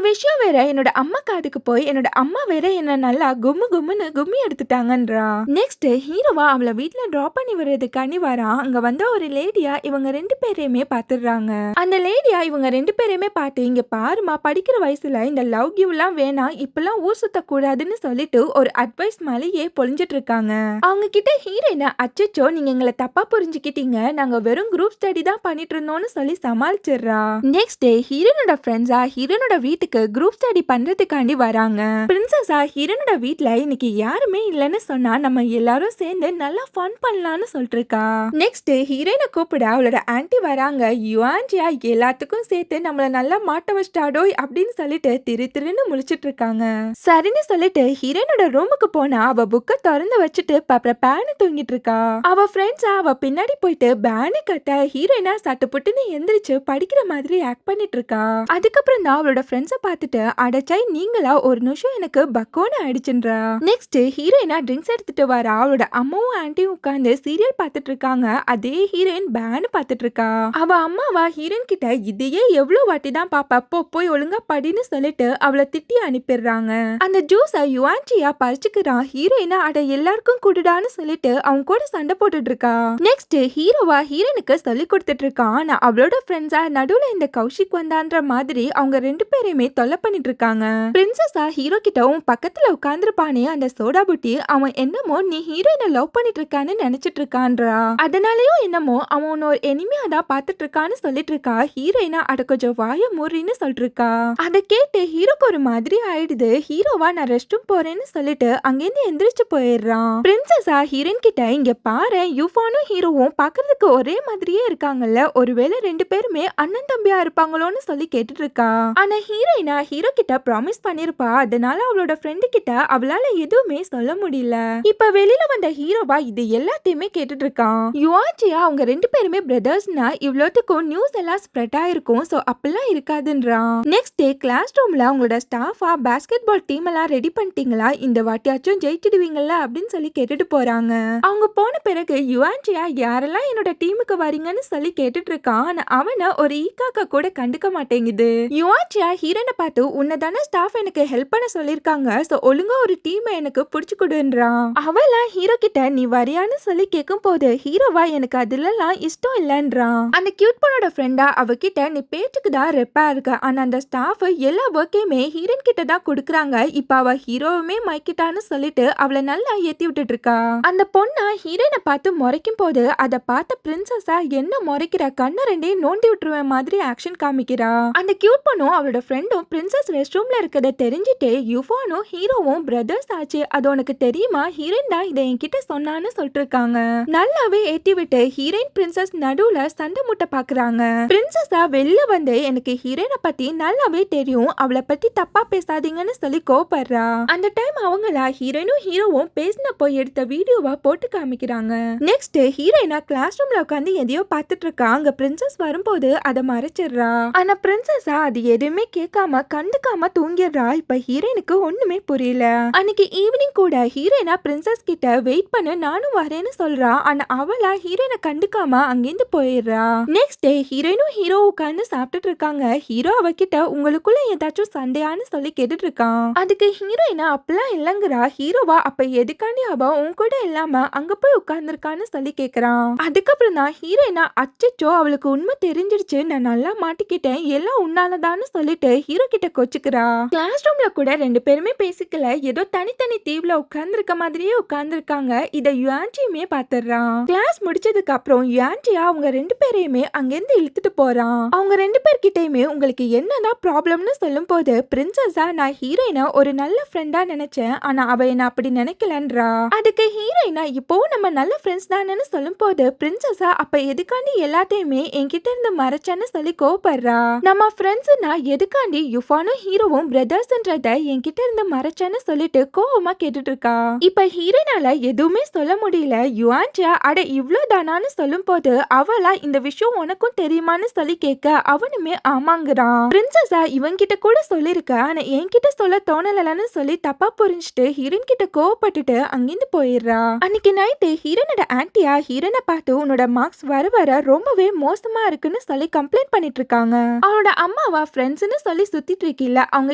விஷயம் வேற என்னோட அம்மா காதுக்கு போய் என்னோட அம்மா வேற என்ன நல்லா கும்முன்னு கும்மி எடுத்துட்டாங்கன்றா. நெக்ஸ்ட் ஹீரோவா அவளை வீட்டுல டிராப் பண்ணி வர்றதுக்காண்டி வரான். அங்க வந்த ஒரு லேடியா இவங்க ரெண்டு பேரையுமே பாத்துடுறாங்க. அந்த லேடியா இவங்க ரெண்டு பேரையுமே பார்த்து இங்க பாருமா, படிக்கிற வயசுல இந்த லவ் கிவ் எல்லாம் வேணாம், இப்பெல்லாம் ஊர் சுத்த கூடாதுன்னு சொல்லிட்டு ஒரு அட்வைஸ் மேலேயே பொழிஞ்சிட்டு இருக்காங்க. அவங்க கிட்ட ஹீரோயினா அச்சச்சோ நீங்க எங்களை தப்பா புரிஞ்சுக்கிட்டீங்க, நாங்க வெறும் குரூப் ஸ்டடி தான் பண்ணிட்டு இருந்தோம்னு சொல்லி சமாளிச்சிடுறா. நெக்ஸ்ட் டே ஹீரோனோட ஃப்ரெண்ட்ஸா ஹீரோனோட வீட்டுக்கு குரூப் ஸ்டடி பண்றதுக்காண்டி வராங்க. பிரின்சஸா ஹீரோனோட வீட்ல இன்னைக்கு யாருமே இல்லைன்னு சொன்னா நம்ம எல்லாரும் சேர்ந்து நல்லா ஃபன் பண்ணலாம்னு சொல்லிட்டு இருக்கா. நெக்ஸ்ட் ஹீரோயினை கூப்பிட அவளோட ஆன்ட்டி வராங்க. யுவான்ஜியா எல்லாத்துக்கும் சேர்த்து நம்மள நல்லா மாட்ட வச்சிட்டாடோ அப்படின்னு சொல்லிட்டு திருன்னு முழிச்சிட்டு இருக்காங்க. சரின்னு சொல்லிட்டு ஹீரோயினோட ரூமுக்கு போனா அவ புக்க திறந்து வச்சுட்டு பேனு தூங்கிட்டு இருக்கா. அவ ஃப்ரெண்ட்ஸா அவ பின்னாடி போயிட்டு பேனு கட்ட ஹீரோயினா சட்டு புட்டுன்னு எந்திரிச்சு படிக்கிற மாதிரி ஆக்ட் பண்ணிட்டு இருக்கா. அதுக்கப்புறம் தான் அவளோட ஃப்ரெண்ட்ஸை பார்த்துட்டு அடைச்சாய் நீங்களா ஒரு நிமிஷம் எனக்கு பக்கோன்னு ஆயிடுச்சுன்றா. நெக்ஸ்ட் ஹீரோயினா ட்ரிங்க்ஸ் எடுத்துட்டு வரா. அவளோட அம்மாவும் ஆன்ட்டியும் உட்காந்து சீரியல் பார்த்துட்டு இருக்காங்க. அதே ஹீரோயின் பேனு பார்த்துட்டு இருக்கா. அவ அம்மாவா ஹீரோயின் கிட்ட இதையே எவ்வளவு வாட்டி தான் பாப்பா, போய் ஒழுங்கா படின்னு சொல்லிட்டு அவளை திட்டி அனுப்பிடுறாங்க. அந்த ஜூஸை யுவான்ஜியா பறிச்சுக்கிறான். ஹீரோயினா அட எல்லாருக்கும் குடுடான்னு சொல்லிட்டு அவங்க கூட சண்டை போட்டுட்டு இருக்கா. நெக்ஸ்ட் ஹீரோவா ஹீரோயினுக்கு சொல்லி கொடுத்துட்டு இருக்கான். நான் அவளோட ஃப்ரெண்ட்ஸா நடுவுல இந்த கௌஷிக் வந்தான்ற மாதிரி அவங்க ரெண்டு பேரையுமே தொல்லை பண்ணிட்டு இருக்காங்க. பிரின்சஸா ஹீரோ கிட்ட உன் பக்கத்துல உட்கார்ந்துருப்பானே அந்த சோடா புட்டி, அவன் என்னமோ நீ ஹீரோயினை லவ் பண்ணிட்டு இருக்கான்னு நினைச்சிட்டு இருக்கான்றா. அதனாலயும் என்னமோ அவன் ஒரு எனிமையா தான் பாத்துட்டு இருக்கான்னு சொல்லிட்டு இருக்கா. ஹீரோயினா அட கொஞ்சம் வாய மூறின்னு சொல்லிட்டு இருக்கா. அதை கேட்டு ஹீரோக்கு ஒரு மாதிரி ஆயிடுது. ஹீரோவா நான் ரெஸ்ட் ரூம் போறேன்னு சொல்லிட்டு அங்கிருந்து எந்திரிச்சு போயிடுறான். பிரின்சஸா ஹீரோயின் கிட்ட இங்க பாரு, யூஃபானும் ஹீரோவும் பாக்குறதுக்கு ஒரே மாதிரியே இருக்காங்கல்ல, ஒருவேளை ரெண்டு பேருமே அண்ணன் தம்பியா இருப்பாங்களோன்னு சொல்லி கேட்டுட்டு இருக்கா. ஆனா ஹீரோயினா ஹீரோ கிட்ட ப்ராமிஸ் பண்ணிருப்பா, அதனால அவளோட ஃப்ரெண்டு கிட்ட அவளால எதுவுமே சொல்ல முடியல. இப்ப வெளியில வந்த ஹீரோவா இது எல்லாத்தையுமே கேட்டுட்டு இருக்கான். யுவான்ஜியா அவங்க ரெண்டு பேருமே பிரதர்ஸ்னா இவ்வளோத்துக்கும் நியூஸ் எல்லாம் ஸ்ப்ரெட் ஆயிருக்கும், சோ அப்பெல்லாம் இருக்காதுன்றான். நெக்ஸ்ட் டே கிளாஸ் ரூம்ல அவங்களோட ஸ்டாஃபா பாஸ்கெட் பால் டீம் எல்லாம் ரெடி பண்ணிட்டீங்களா, இந்த வாட்டியாச்சும் ஜெயிச்சிடுவீங்கல்ல அப்படின்னு சொல்லி கேட்டுட்டு போறாங்க. அவங்க போன பிறகு யுவான்ஜியா யாரெல்லாம் என்னோட டீமுக்கு வரீங்கன்னு சொல்லி கேட்டுட்டு இருக்கான். ஆனா அவனை ஒரு ஈக்காக்க கூட கண்டுக்க மாட்டேங்குது. யுவான்ஜியா ஹீரோனை பார்த்து உன்னதான ஸ்டாஃப் எனக்கு ஹெல்ப் பண்ண சொல்லிருக்காங்க, சோ ஒழுங்கா ஒரு டீமை எனக்கு புடிச்சு கொடுன்றான். அவெல்லாம் ஹீரோ கிட்ட நீ வரியான்னு சொல்லி கேட்கும் போது ஹீரோவா எனக்கு அதுலலாம் இஷ்டம் இல்லைன்றான். அந்த கியூட் பொண்ணோட ஃப்ரெண்டா அவகிட்ட நீ பேச்சுக்கு தான் ரெப்பா இருக்க, ஆனா அந்த ஸ்டாஃப் எல்லா ஒர்க்கையுமே ஹீரோயின் கிட்ட தான் கொடுக்குறாங்க, இப்ப அவ ஹீரோவுமே மைக்கிட்டான்னு சொல்லிட்டு அவளை நல்லா ஏத்தி விட்டுட்டு இருக்கா. அந்த பொண்ணா ஹீரோயினை பார்த்து முறைக்கும் போது அதை பார்த்த பிரின்சஸா என்ன முறைக்கிற, கண்ண ரெண்டையும் நோண்டி விட்டுருவேன் மாதிரி ஆக்ஷன் காமிக்கிறா. அந்த கியூட் பொண்ணும் அவளோட ஃப்ரெண்டும் பிரின்சஸ் ரெஸ்ட் ரூம்ல இருக்கதை தெரிஞ்சுட்டே யுஃபானும் ஹீரோவும் பிரதர்ஸ் ஆச்சு, அது உனக்கு தெரியுமா, ஹீரோயின் தான் இதை என்கிட்ட சொன்னான்னு சொல்லிட்டு இருக்காங்க. நல்லாவே ஏத்தி விட்டு ஹீரோயின் பிரின்சஸ் நடுவுல சண்டை முட்டை பாக்குறாங்க. பிரின்சஸா வெளில வந்து எனக்கு ஹீரோயினை பத்தி நல்லாவே தெரியும், அவளை பத்தி தப்பா பேசாதீங்கன்னு சொல்லி கோபப்படுறா. அந்த டைம் அவங்களா ஹீரோயினும் ஹீரோவும் பேசினப்போ எடுத்த வீடியோவா போட்டு காமிக்கிறாங்க. நெக்ஸ்ட் ஹீரோயினா கிளாஸ் ரூம்ல உட்காந்து எதையோ பார்த்துட்டு இருக்கா. அங்க பிரின்சஸ் வரும்போது அதை மறைச்சிடுறா. ஆனா பிரின்சஸா அது எதுவுமே கேட்காம கண்டுக்காம தூங்கிடுறா. இப்ப ஹீரோயினுக்கு ஒண்ணுமே புரியல. அன்னைக்கு ஈவினிங் கூட ஹீரோயினா பிரின்சஸ் கிட்ட வெயிட் பண்ண நானும் வரேன்னு சொல்றா. ஆனா அவளா ஹீரோயினை கண்டுக்காம அங்கிருந்து போயிடுறா. போயிடுறா. நெக்ஸ்ட் டே ஹீரோயினும் ஹீரோ உட்கார்ந்து சாப்பிட்டுட்டு இருக்காங்க. ஹீரோ அவகிட்ட உங்களுக்குள்ள ஏதாச்சும் சண்டையான்னு சொல்லி கேட்டுட்டு இருக்கான். அதுக்கு ஹீரோயினா அப்பெல்லாம் இல்லங்கிறா. ஹீரோவா அப்ப எதுக்காண்டி அவ உன் கூட இல்லாம அங்க போய் உட்கார்ந்துருக்கான்னு சொல்லி கேக்குறான். அதுக்கப்புறம் தான் ஹீரோயினா அச்சச்சோ அவளுக்கு உண்மை தெரிஞ்சிருச்சு, நான் நல்லா மாட்டிக்கிட்டேன், எல்லாம் உன்னாலதான்னு சொல்லிட்டு ஹீரோ கிட்ட கொச்சுக்கிறா. கிளாஸ் ரூம்ல கூட ரெண்டு பேருமே பேசிக்கல, ஏதோ தனித்தனி தீவுல உட்கார்ந்துருக்க மாதிரியே உட்கார்ந்துருக்காங்க. இத யுவான்ஜியுமே பாத்துறான். கிளாஸ் முடிச்சதுக்கு அப்புறம் யுவான்ஜியா அவங்க ரெண்டு பேரையுமே அங்கிருந்து இழுத்துட்டு போறான். அவங்க ரெண்டு பேர்கிட்டயுமே உங்களுக்கு என்னதான் ப்ராப்ளம்னு சொல்லும் போது பிரின்சஸா நான் ஹீரோயினா ஒரு நல்ல ஃப்ரெண்டா நினைச்சேன், ஆனா அவ என்ன அப்படி நினைக்கலன்றா. அதுக்கு ஹீரோயினா இப்போவும் நம்ம நல்ல ஃப்ரெண்ட்ஸ் தானேன்னு சொல்லும் போது பிரின்சஸா அப்ப எதுக்காண்டி எல்லாத்தையுமே என்கிட்ட இருந்து மறைச்சேன்னு சொல்லி கோவப்படுறா. நம்ம ஃப்ரெண்ட்ஸ்னா எதுக்காண்டி யுஃபானும் ஹீரோவும் பிரதர்ஸ்ன்றத என்கிட்ட இருந்து மறைச்சேன்னு சொல்லிட்டு கோவமா கேட்டுட்டு இருக்கா. இப்ப ஹீரோயினால எதுவுமே சொல்ல முடியல. யுவான்ஜியா அட இவ்ளோ தானான்னு சொல்லும் போது அவளா இந்த விஷயம் உனக்கும் தெரியுமான்னு சொல்லி கேட்க அவனுமே ஆமாங்கிறான். பிரின்சஸா இவன்கிட்ட கூட சொல்லிருக்க, ஆனா என்கிட்ட சொல்ல தோணலன்னு சொல்லி தப்பா புரிஞ்சுட்டு ஹீரோயின் கிட்ட கோவப்பட்டுட்டு அங்கிருந்து போயிடுறா. அன்னைக்கு நைட்டு ஹீரோனோட ஆன்ட்டியா ஹீரோனை பார்த்து உன்னோட மார்க்ஸ் வர வர ரொம்பவே மோசமா இருக்குன்னு சொல்லி கம்ப்ளைண்ட் பண்ணிட்டு இருக்காங்க. அவனோட அம்மாவா ஃப்ரெண்ட்ஸ்னு சொல்லி சுத்திட்டு இருக்கீல்ல, அவங்க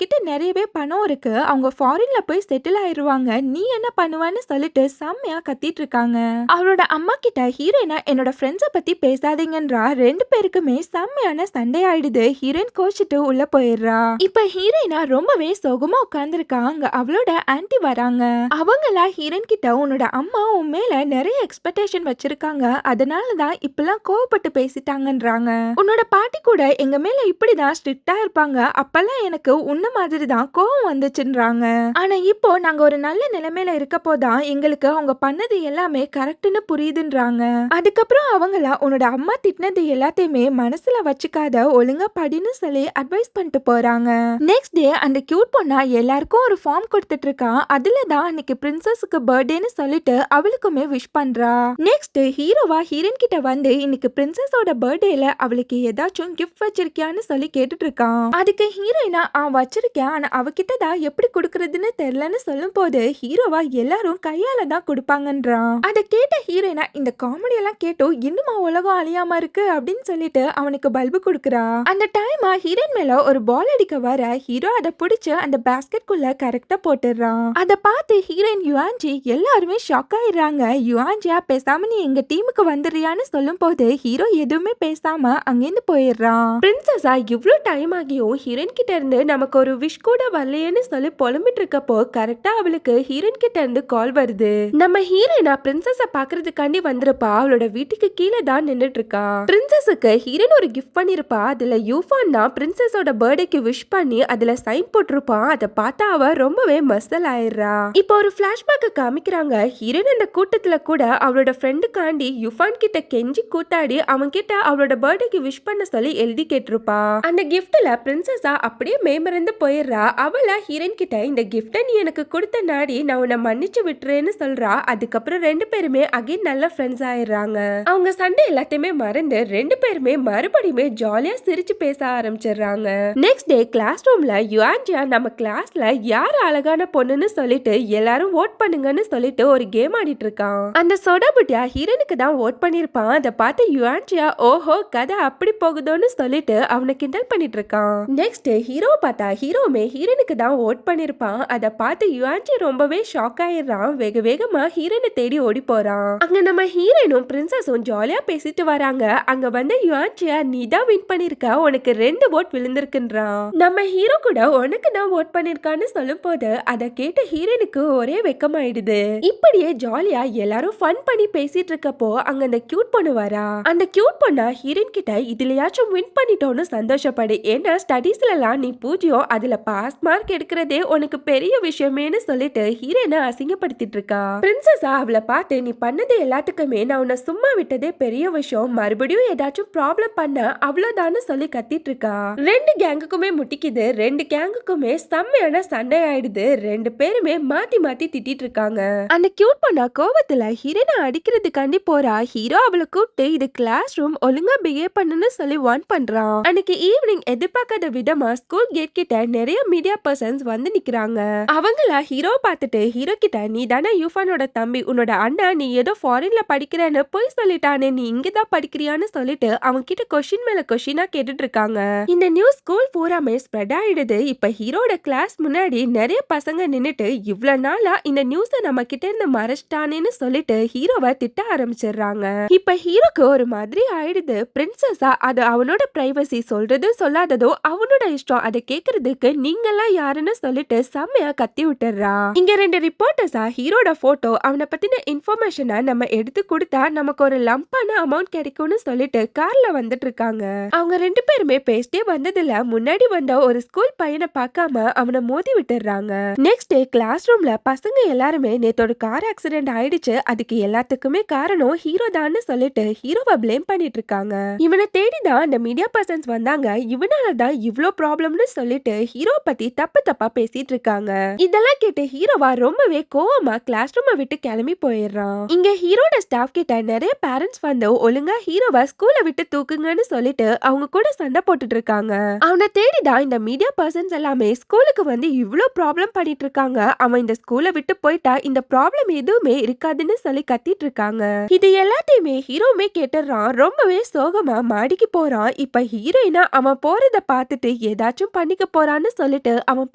கிட்ட நிறையவே பணம் இருக்கு, அவங்க ஃபாரின்ல போய் செட்டில் ஆயிருவாங்க, நீ என்ன பண்ணுவான்னு சொல்லிட்டு செம்மையா கத்திட்டு இருக்காங்க. அவளோட அம்மா கிட்ட ஹீரோயினா என்னோட ஃப்ரெண்ட்ஸை பத்தி பேசாதீங்கன்றா. ரெண்டு பேருக்குமே செம்மையான சண்டை ஆயிடுது. ஹீரோயின் கோச்சிட்டு உள்ள போயிடுறா. இப்ப ஹீரோயினா ரொம்பவே சோகமா உட்கார்ந்துருக்கா. அங்க அவளோட ஆன்ட்டி வராங்க. அவங்களா ஹீரோயின் கிட்ட உன்னோட அம்மா உன் மேல நிறைய எக்ஸ்பெக்டேஷன் வச்சிருக்காங்க, அதனாலதான் இப்பெல்லாம் கோவப்பட்டு பேசிட்டாங்கன்றாங்க. உன்னோட பாட்டி கூட எங்க மேல இப்படிதான் ஸ்ட்ரிக்டா இருப்பாங்க, அப்பெல்லாம் எனக்கு உன்ன மாதிரி தான் கோவம் வந்துச்சுன்றாங்க. ஆனா இப்போ நாங்க ஒரு நல்ல நிலைமையில இருக்க போதான் எங்களுக்கு அவங்க பண்ணது எல்லாமே கரெக்ட்னு புரியுதுன்றாங்க. அதுக்கப்புறம் அவங்களா உன்னோட அம்மா திட்டினது எல்லாத்தையுமே மனசுல வச்சுக்காத, ஒழுங்கா படின்னு சொல்லி அட்வைஸ் பண்ணிட்டு போறாங்க. நெக்ஸ்ட் டே அந்த கியூட் பொண்ணா எல்லாருக்கும் ஒரு ஃபார்ம் கொடுத்துட்டு இருக்கா. அதுலதான் அன்னைக்கு பிரின்சஸ்க்கு பர்த்டேன்னு சொல்லிட்டு அவளுக்குமே விஷ் பண்றா. நெக்ஸ்ட் ஹீரோவா ஹீரோயின் கிட்ட வந்து இன்னைக்கு பிரின்சஸோட பர்த்டேல அவளுக்கு ஏதாச்சும் கிஃப்ட் வச்சிருக்கியான்னு சொல்லி கேட்டுட்டு இருக்கான். அதுக்கு ஹீரோயினா வச்சிருக்கேன், ஆனா அவகிட்ட தான் எப்படி கொடுக்கறதுன்னு தெரியலன்னு சொல்லும் போது ஹீரோவா எல்லாரும் கையால தான் கொடுப்பாங்கன்றான். அதை கேட்ட ஹீரோயினா இந்த காமெடி எல்லாம் கேட்டோ இன்னுமா உலகம் அழியாம இருக்கு அப்படின்னு சொல்லிட்டு அவனுக்கு பல்பு கொடுக்குறா. அந்த டைமா ஹீரோயின் மேல ஒரு பால் அடிக்க வர ஹீரோ அதை பிடிச்சு அந்த பேஸ்கெட் குள்ள கரெக்டா போட்டுறான். அதை பார்த்து ஹீரோயின் யுவான்ஜி எல்லாருமே ஷாக் ஆயிடுறாங்க. யுவான்ஜியா பேசாம நீ எங்க டீமுக்கு வந்துடுறியான்னு சொல்லும் போது ஹீரோ எதுவுமே பேசாம அங்கிருந்து போயிடுறான். பிரின்சஸா இவ்ளோ டைம் ஆகியும் ஹீரோயின் கிட்ட இருந்து நமக்கு ஒரு விஷ் கூட வரலையேன்னு சொல்லி புலம்பிட்டு இருக்கப்போ கரெக்டா அவளுக்கு ஹீரோயின் கிட்ட இருந்து கால் வருது. நம்ம ஹீரோயினா பிரின்சஸ பாக்குறதுக்காண்டி வந்திருப்பா. அவளோட வீட்டுக்கு கீழே தான் நின்னுட்டு இருக்கா. பிரின்சஸுக்கு ஹீரோயின் ஒரு கிஃப்ட் பண்ணிருப்பா. அதுல யூஃபான் தான் பிரின்சஸோட பர்த்டேக்கு விஷ் பண்ணி அதுல சைன் போட்டிருப்பான். அதை பார்த்தா அவ ரொம்பவே மசல் ஆயிடுறா. இப்போ ஒரு பிளாஷ்பேக் காமிக்கிறாங்க. ஹீரோயின் அந்த கூட்டத்துல கூட அவளோட ஃப்ரெண்டுக்காண்டி யூஃபான் கிட்ட கெஞ்சி கூத்தாடி அவன் கிட்ட அவளோட பர்த்டேக்கு விஷ் பண்ண சொல்லி எழுதி கேட்டிருப்பா. அந்த கிஃப்ட்ல பிரின்சஸா அப்படியே மேமறந்து போயிடுறா. அவள ஹீரோயின் கிட்ட இந்த கிஃப்ட நீ எனக்கு கொடுத்த நாடி நான் உன்னை மன்னிச்சு விட்டுறேன்னு சொல்றா. அதுக்கப்புறம் ரெண்டு பேருமே அகைன் நல்ல ஃப்ரெண்ட்ஸ் ஆயிடுறாங்க. அவங்க சண்டை எல்லாத்தையுமே மறந்து ரெண்டு பேருமே மறுபடியுமே ஜாலியா சிரிச்சு பேச ஆரம்பிச்சிடுறாங்க. நெக்ஸ்ட் டே கிளாஸ் ரூம்ல யுவான்ஜியா நம்ம கிளாஸ்ல யார் அழகான பொண்ணுன்னு சொல்லிட்டு எல்லாரும் ஓட் பண்ணுங்கன்னு சொல்லிட்டு ஒரு கேம் ஆடிட்டு இருக்கான். அந்த சோடா புட்டியா ஹீரோனுக்கு தான் ஓட் பண்ணிருப்பான். அதை பார்த்து யுவான்ஜியா ஓஹோ கதை அப்படி போகுதோன்னு சொல்லிட்டு அவனை கிண்டல் பண்ணிட்டு இருக்கான். நெக்ஸ்ட் ஹீரோவை பார்த்தா ஹீரோமே ஹீரோனுக்கு தான் ஓட் பண்ணிருப்பான். அதை பார்த்து யுவான்ஜி ரொம்பவே ஷாக் ஆயிடுறான். வேக வேகமா ஹீரோனை தேடி ஓடி போறான். அங்க நம்ம ஹீரோனும் பிரின்சஸும் ஜாலியா பேசிட்டு வராங்க. அங்க வந்து யுவான்ஜியா நீ தான் வின் பண்ணிருக்க, உனக்கு 2 ஓட் விழுந்திருக்குன்றான். நம்ம ஹீரோ கூட உனக்கு தான் ஓட் பண்ணிருக்கான்னு சொல்லும் போது அதை கேட்ட ஹீரோனுக்கு ஒரே வெக்கமாயிடுது. இப்படியே ஜாலியா எல்லாரும் ஃபன் பண்ணி பேசிட்டு இருக்கப்போ அங்க அந்த கியூட் பொண்ணு வரா. அந்த கியூட் பொண்ணா ஹீரோயின் கிட்ட இதுலயாச்சும் வின் பண்ணிட்டோன்னு சந்தோஷப்படு, ஏன்னா ஸ்டடீஸ்ல எல்லாம் நீ பூஜ்யம், அதுல பாஸ் மார்க் எடுக்கிறதே உனக்கு பெரிய விஷயமேன்னு சொல்லிட்டு ஹீரோனை அசிங்கப்படுத்திட்டு இருக்கா. பிரின்சஸா அவளை பார்த்து நீ பண்ணது எல்லாத்துக்குமே நான் உன்னை சும்மா விட்டதே பெரிய விஷயம், மறுபடியும் ஏதாச்சும் ப்ராப்ளம் பண்ண அவ்வளவுதான்னு சொல்லி கத்திட்டு இருக்கா. 2 கேங்குக்குமே முட்டிக்குது. 2 கேங்குக்குமே செம்மையான சண்டை ஆயிடுது. 2 பேருமே மாத்தி மாத்தி திட்டிட்டு இருக்காங்க. அந்த கியூட் பொண்ணா கோவத்துல ஹீரோனை அடிக்கிறதுக்காண்டி போறா. ஹீரோ அவளை கூப்பிட்டு இது கிளாஸ் ரூம், ஒழுங்கா பிஹேவ் பண்ணுன்னு சொல்லி வார்ன் பண்றான். அன்னைக்கு ஈவினிங் எதிர்பார்க்காத விதமா ஸ்கூல் கேட் கிட்ட நிறைய மீடியா பர்சன்ஸ் வந்து நிக்கிறாங்க. அவங்களா ஹீரோ பார்த்துட்டு ஹீரோ கிட்ட நீ தானே யூஃபானோட தம்பி, உன்னோட அண்ணா நீ ஏதோ ஃபாரின்ல படிக்கிறேன்னு போய் சொல்லிட்டானே, நீ இங்கதான் படிக்கிறியான்னு சொல்லிட்டு அவன் கிட்ட கொஸ்டின் மேல கொஸ்டினா கேட்டுட்டு இருக்காங்க. இந்த நியூஸ் ஸ்கூல் பூராமே ஸ்ப்ரெட் ஆயிடுது. இப்ப ஹீரோட கிளாஸ் முன்னாடி நிறைய பசங்க நின்னுட்டு இவ்வளவு நாளா இந்த நியூஸ நம்ம கிட்ட இருந்து மறைச்சிட்டானேன்னு சொல்லிட்டு ஹீரோவை திட்ட ஆரம்பிச்சிடுறாங்க. இப்ப ஹீரோக்கு ஒரு மாதிரி ஆயிடுது. பிரின்சஸா அது அவனோட பிரைவசி, சொல்றது சொல்லாததோ அவனோட இஷ்டம், அதை கேக்குறதுக்கு நீங்கெல்லாம் யாருன்னு சொல்லிட்டு செம்மையா கத்தி விட்டுறா. இங்க 2 ரிப்போர்ட்டர்ஸா ஹீரோட போட்டோ அவனை பத்தின இன்ஃபர்மேஷனை நம்ம எடுத்து கொடுத்தா நமக்கு ஒரு லம்பான அமௌண்ட் கிடைக்கும்னு சொல்லிட்டு கார்ல வந்துட்டு இருக்காங்க. அவங்க 2 பேருமே பேசிட்டே வந்ததுல முன்னாடி வந்த ஒரு ஸ்கூல் பையனை பார்க்காம அவனை மோதி விட்டுறாங்க. நெக்ஸ்ட் டே கிளாஸ் ரூம்ல பசங்க எல்லாருமே நேத்தோட கார் ஆக்சிடென்ட் ஆயிடுச்சு, அதுக்கு எல்லாத்துக்குமே காரணம் ஹீரோ தான் சொல்லிட்டு ஹீரோவை ப்ளேம் பண்ணிட்டு இருக்காங்க. இவனை தேடிதான் அந்த மீடியா பர்சன்ஸ் வந்தாங்க, இவனாலதான் இவ்ளோ ப்ராப்ளம்னு சொல்லிட்டு ஹீரோ பத்தி தப்பு தப்பா பேசிட்டு இருக்காங்க. இதெல்லாம் கேட்டு ஹீரோவா ரொம்பவே கோவமா கிளாஸ் ரூமை விட்டு கிளம்பி போயிடுறான். இங்க ஹீரோட ஸ்டாஃப் கிட்ட நிறைய பேரண்ட்ஸ் வந்து ஒழுங்கா ஹீரோவை ஸ்கூலை விட்டு தூக்குங்கன்னு சொல்லிட்டு அவங்க கூட சண்டை போட்டுட்டு இருக்காங்க. அவனை தேடிதான் இந்த மீடியா பர்சன்ஸ் எல்லாமே ஸ்கூலுக்கு வந்து இவ்ளோ ப்ராப்ளம் பண்ணிட்டு இருக்காங்க. அவன் இந்த ஸ்கூலை விட்டு போயிட்டா இந்த ப்ராப்ளம் எதுவுமே இருக்காதுன்னு சொல்லி கத்திட்டு இருக்காங்க. இது எல்லாத்தையுமே ஹீரோமே கேட்டுறான். ரொம்பவே சோகமா மாடிக்கு போறான். இப்ப ஹீரோயினா அவன் போறத பார்த்துட்டு ஏதாச்சும் பண்ணிக்க போறான்னு சொல்லிட்டு அவன்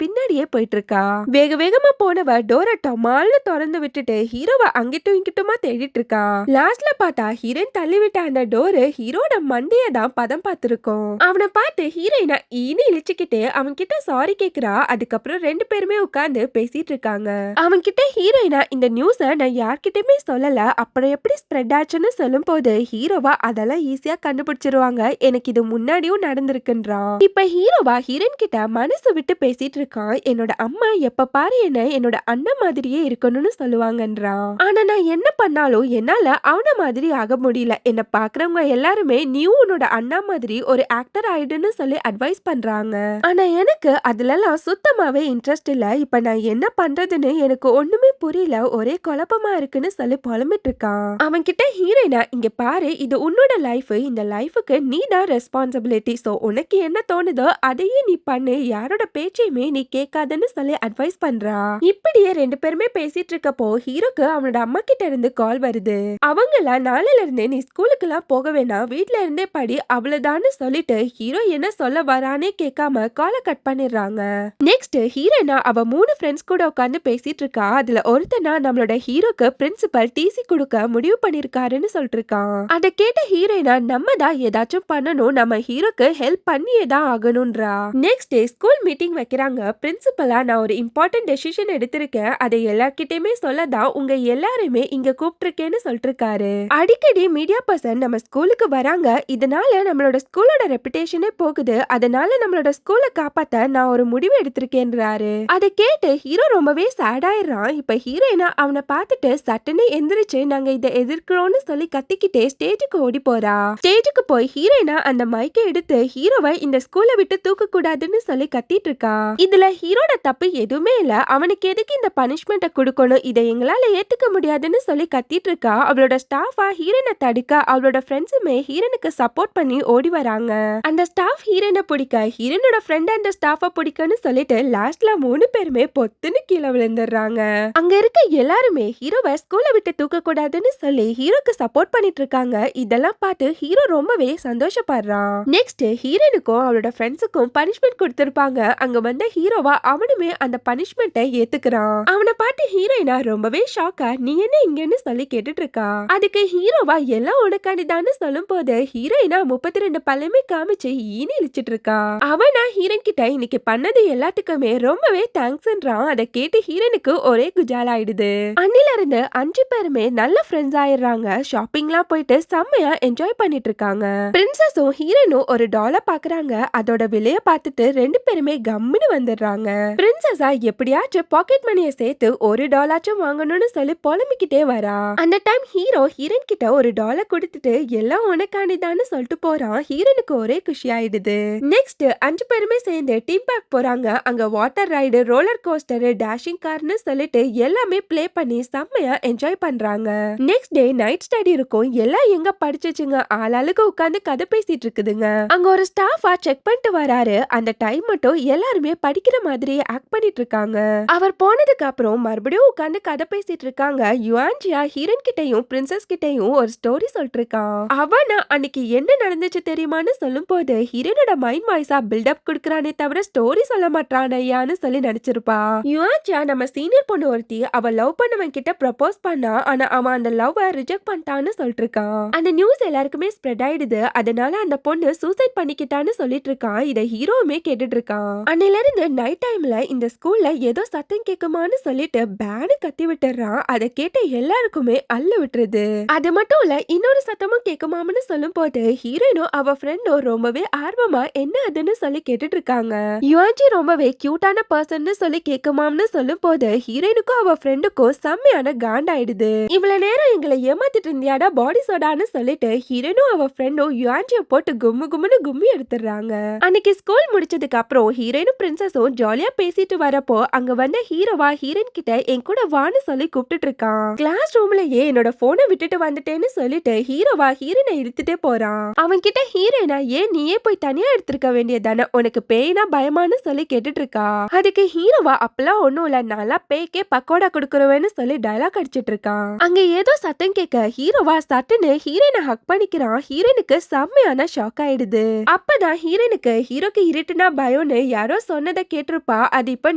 பின்னாடியே போயிட்டு இருக்கா. வேக வேகமா போனவ டோரை டமால்னு திறந்து விட்டுட்டு ஹீரோவை அங்கிட்டும் இங்கிட்டுமா தேடிட்டு இருக்கா. லாஸ்ட்ல பார்த்தா ஹீரோயின் தள்ளி விட்ட அந்த டோரு ஹீரோட மண்டைய தான் பதம் பார்த்திருக்கும். அவனை பார்த்து ஹீரோயினா ஈனு இழிச்சுக்கிட்டே அவன் கிட்ட சாரி கேக்குறா. அதுக்கப்புறம் 2 பேருமே உட்கார்ந்து பேசிட்டு இருக்காங்க. அவன் கிட்ட ஹீரோயினா இந்த நியூஸ நான் யார்கிட்டயுமே சொல்லல, அப்புறம் எப்படி ஸ்ப்ரெட் ஆச்சுன்னு சொல்லும் போது ஹீரோவா அதெல்லாம் ஈஸியா கண்டுபிடிச்சிருவாங்க, எனக்கு இது முன்னாடியும் நடந்திருக்குன்றான். இப்ப ஹீரோவா ஹீரோயின் கிட்ட மனசு விட்டு பேசிட்டு இருக்கான். என்னோட அம்மா எப்ப பாரு என்ன என்னோட அண்ணன் மாதிரியே இருக்கணும்னு சொல்லுவாங்கன்றான். ஆனா நான் என்ன பண்ணாலும் என்னால அவன மாதிரி ஆக முடியல, என்ன பாக்குறவங்க எல்லாருமே நீ உன்னோட அண்ணா மாதிரி ஒரு ஆக்டர் ஆயிடுன்னு சொல்லி அட்வைஸ் பண்றாங்க. ஆனா எனக்கு அதுலலாம் சுத்தமாவே இன்ட்ரெஸ்ட் இல்ல, இப்ப நான் என்ன பண்றதுன்னு எனக்கு ஒண்ணுமே புரியல, ஒரே குழப்பமா இருக்குன்னு சொல்லி புலம்பிட்டு இருக்கான். அவன் கிட்ட ஹீரோயினா இங்க பாரு, இது உன்னோட லைஃப், இந்த லைஃபுக்கு நீ தான் ரெஸ்பான்சிபிலிட்டி, சோ உனக்கு என்ன தோணுதோ அதையே நீ பண்ணு, யாரோட பேச்சையுமே நீ கேட்காதன்னு சொல்லி அட்வைஸ் பண்றா. இப்படியே 2 பேருமே பேசிட்டு இருக்கப்போ ஹீரோக்கு அவனோட அம்மா கிட்ட இருந்து கால் வருது. அவங்கள நாளையில இருந்தே நீ ஸ்கூலுக்குலாம் போக வேணாம், வீட்ல இருந்தே படி அவ்வளவுதான்னு சொல்லிட்டு ஹீரோ என்ன சொல்ல வரானே கேட்காம காலை கட் பண்ணிடுறாங்க. நெக்ஸ்ட் ஹீரோயினா அவ 3 ஃப்ரெண்ட்ஸ் கூட உட்கார்ந்து பேசிட்டு இருக்கா. அதுல ஒருத்தனா நம்மளோட ஹீரோக்கு பிரின்சிபல் டிசி கொடுக்க முடிவு பண்ணிருக்காருன்னு சொல்லிட்டு இருக்கான். அதை கேட்ட ஹீரோயினா நம்ம தான் ஏதாச்சும் பண்ணணும், நம்ம ஹீரோக்கு ஹெல்ப் பண்ணியே தான் ஆகணும்ன்றா. நெக்ஸ்ட் டே ஸ்கூல் மீட்டிங் வைக்கிறாங்க. பிரின்சிபலா நான் ஒரு இம்பார்ட்டன்ட் டெசிஷன் எடுத்திருக்கேன், அதை எல்லார்கிட்டயுமே சொல்லதான் உங்க எல்லாருமே இங்க கூப்பிட்டிருக்கேன்னு சொல்லிட்டு இருக்காரு. அடிக்கடி மீடியா பர்சன் நம்ம ஸ்கூலுக்கு வராங்க, இதனால நம்மளோட ஸ்கூலோட ரெப்புடேஷனே போகுது, அதனால நம்மளோட ஸ்கூலை காப்பாத்த நான் ஒரு முடிவு எடுத்திருக்கேன்றாரு. அதை கேட்டு ஹீரோ ரொம்பவே சேட் ஆயிடுறான். இப்ப ஹீரோயினா அவனை பார்த்துட்டு சட்டுன்னு எந்திரிச்சு நாங்க இதை எதிர்க்கிறோம்னு சொல்லி கத்திக்கிட்டே ஸ்டேஜுக்கு ஓடி போறா. ஸ்டேஜுக்கு போய் ஹீரோயினா அந்த மைக்கை எடுத்து ஹீரோவை இந்த ஸ்கூலை விட்டு தூக்க கூடாதுன்னு சொல்லி கத்திட்டு இருக்கா. இதுல ஹீரோட தப்பு எதுவுமே இல்ல, அவனுக்கு எதுக்கு இந்த பனிஷ்மெண்ட்டை கொடுக்கணும், இதை எங்களால ஏத்துக்க முடியாதுன்னு சொல்லி கத்திட்டு இருக்கா. அவளோட ஸ்டாஃபா ஹீரோனை தடுக்க அவளோட ஃப்ரெண்ட்ஸுமே ஹீரோனுக்கு சப்போர்ட் பண்ணி ஓடி வராங்க. அந்த ஸ்டாஃப் ஹீரோனை பிடிக்க ஹீரோனோட ஃப்ரெண்ட் அந்த ஸ்டாஃபை பிடிக்கும்னு சொல்லிட்டு லாஸ்ட்ல 3 பேருமே பொத்துன்னு கீழே விழுந்துடுறாங்க. அங்க இருக்க எல்லாருமே ஹீரோவை ஸ்கூலை விட்டு தூக்க கூடாதுன்னு சொல்லி ஹீரோக்கு சப்போர்ட் பண்ணிட்டு இருக்காங்க. இதெல்லாம் பார்த்து ஹீரோ ரொம்பவே சந்தோஷப்படுறான். நெக்ஸ்ட் ஹீரோனுக்கும் அவளோட ஃப்ரெண்ட்ஸுக்கும் பனிஷ்மெண்ட் கொடுத்திருப்பாங்க. அங்க வந்த ஹீரோவா அவனுமே அந்த பனிஷ்மெண்ட்டை ஏத்துக்கிறான். அவனை பார்த்து ஹீரோயினா ரொம்பவே ஷாக்கா நீ என்ன இங்கன்னு சொல்லி கேட்டுட்டு இருக்கா. அதுக்கு ஹீரோவா எல்லாம் உனக்காண்டிதான்னு சொல்லும் போது ஹீரோயினா 32 பல்லுமே காமிச்சு ஈனி இழிச்சிட்டு இருக்கா. அவனா ஹீரோயின் கிட்ட இன்னைக்கு பண்ணது எல்லாத்துக்குமே ரொம்பவே தேங்க்ஸ்ன்றான். அதை கேட்டு ஹீரோனுக்கு ஒரே குஜால் ஆயிடுது. அன்னில இருந்து 5 பேருமே நல்ல ஃப்ரெண்ட்ஸ் ஆயிடுறாங்க. ஷாப்பிங்லாம் போயிட்டு செம்மையா என்ஜாய் பண்ணிட்டு இருக்காங்க. பிரின்சஸும் ஹீரோனும் ஒரு டாலை பாக்குறாங்க. அதோட விலைய பார்த்துட்டு 2 பேருமே கம்முன்னு வந்துடுறாங்க. பிரின்சஸா எப்படியாச்சும் பாக்கெட் மணியை சேர்த்து ஒரு டாலாச்சும் வாங்கணும்னு சொல்லி புலம்பிக்கிட்டே வரா. அந்த டைம் ஹீரோ ஹீரோயின் கிட்ட ஒரு டாலை கொடுத்துட்டு எல்லாம் உனக்காண்டிதான்னு சொல்லிட்டு போறான். ஹீரோனுக்கு ஒரே குஷி ஆயிடுது. நெக்ஸ்ட் 5 பேருமே சேர்ந்து டீம் பார்க் போறாங்க. அங்க water ride, roller coaster, dashing கார்னு சொல்லிட்டு எல்லாமே ப்ளே பண்ணி செம்மையா என்ஜாய் பண்றாங்க. நெக்ஸ்ட் டே நைட் ஸ்டடி இருக்கும். எல்லாம் எங்க படிச்சுச்சுங்க, ஆளாளுக்கு உட்கார்ந்து கதை பேசிட்டு இருக்குதுங்க. அங்க ஒரு ஸ்டாஃபா செக் பண்ணிட்டு வராரு. அந்த டைம் மட்டும் எல்லாருமே படிக்கிற மாதிரி ஆக்ட் பண்ணிட்டு இருக்காங்க. அவர் போனதுக்கு அப்புறம் மறுபடியும் உட்கார்ந்து கதை பேசிட்டு இருக்காங்க. யுவான்ஜியா ஹீரோயின் கிட்டையும் பிரின்சஸ் கிட்டையும் ஒரு ஸ்டோரி சொல்லிட்டு இருக்கான். அவனா அன்னைக்கு என்ன நடந்துச்சு தெரியுமான்னு சொல்லும் போது ஹீரோனோட மைண்ட் வாய்ஸா பில்டப் குடுக்கறானே தவிர ஸ்டோரி சொல்ல மாட்டான் ஐயான்னு சொல்லி நடிச்சிருப்பா. யுவான்சியா நம்ம சீனியர் பொண்ணு ஒருத்தி அவ லவ் பண்ணவன் கிட்ட ப்ரப்போஸ் பண்ணா. ஆனா அவன் அந்த லவ் ரிஜெக்ட் பண்ணிட்டான்னு சொல்லிட்டு இருக்கான். அந்த நியூஸ் எல்லாருக்குமே ஸ்ப்ரெட் ஆயிடுது. அதனால அந்த பொண்ணு சூசைட் பண்ணிக்கிட்டான்னு சொல்லிட்டு இருக்கான். இத ஹீரோவுமே கேட்டுட்டு இருக்கான். அன்னையில இருந்து நைட் டைம்ல இந்த ஸ்கூல்ல ஏதோ சத்தம் கேக்குமான்னு சொல்லிட்டு பேனு கத்தி விட்டுறான். அதை கேட்ட எல்லாருக்குமே அள்ள விட்டுருது. அது மட்டும் இல்ல இன்னொரு சத்தமும் கேக்குமாம்னு சொல்லும் போது ஹீரோயினும் அவ ஃப்ரெண்டும் ரொம்பவே ஆர்வமா என்ன அதுன்னு சொல்லி கேட்டுட்டு இருக்காங்க. யுவான்ஜி ரொம்பவே கியூட்டான பர்சன் சொல்லி கேக்குமாம்னு சொல்லும் போது ஹீரோயினுக்கும் அவ ஃப்ரெண்டுக்கும் செம்மையான காண்டாயிடுது. இவ்வளவு நேரம் எங்களை ஏமாத்திட்டு இருந்தியாடா பாடி சோடான்னு சொல்லிட்டு ஹீரோனும் அவ ஃப்ரெண்டும் யுவான்ஜிய போட்டு கும்மு கும்முன்னு கும்மி எடுத்துறாங்க. அன்னைக்கு ஸ்கூல் முடிச்சதுக்கு அப்புறம் ஹீரோனும் பிரின்சஸும் ஜாலியா பேசிட்டு வரப்போ அங்க வந்த ஹீரோவா ஹீரோயின் கிட்ட என் கூட வான்னு சொல்லி கூப்பிட்டு இருக்கான். கிளாஸ் ரூம்லயே என்னோட போனை விட்டுட்டு வந்துட்டேன்னு சொல்லிட்டு ஹீரோவா ஹீரோனை இழுத்துட்டே போறான். அவன் கிட்ட ஹீரோயினா ஏன் நீயே போய் தனியா எடுத்திருக்க வேண்டியதானே உனக்கு பேய்னா பயமான்னு சொல்லி கேட்டுட்டு இருக்கா. அதுக்கு ஹீரோவா அப்பெல்லாம் ஒண்ணும் இல்ல நல்லா பேய்க்கே பக்கோடா கொடுக்குறவேன்னு சொல்லி டயலாக் அடிச்சிட்டு இருக்கான். அங்க ஏதோ சத்தம் கேட்க ஹீரோவா சட்டுன்னு ஹீரோயினை ஹக் பண்ணிக்கிறான். ஹீரோயினுக்கு செம்மையான ஷாக் ஆயிடுது. அப்பதான் ஹீரோயினுக்கு ஹீரோக்கு இருட்டுனா பயம்னு யாரோ சொன்னதை கேட்டிருப்பா. அது இப்ப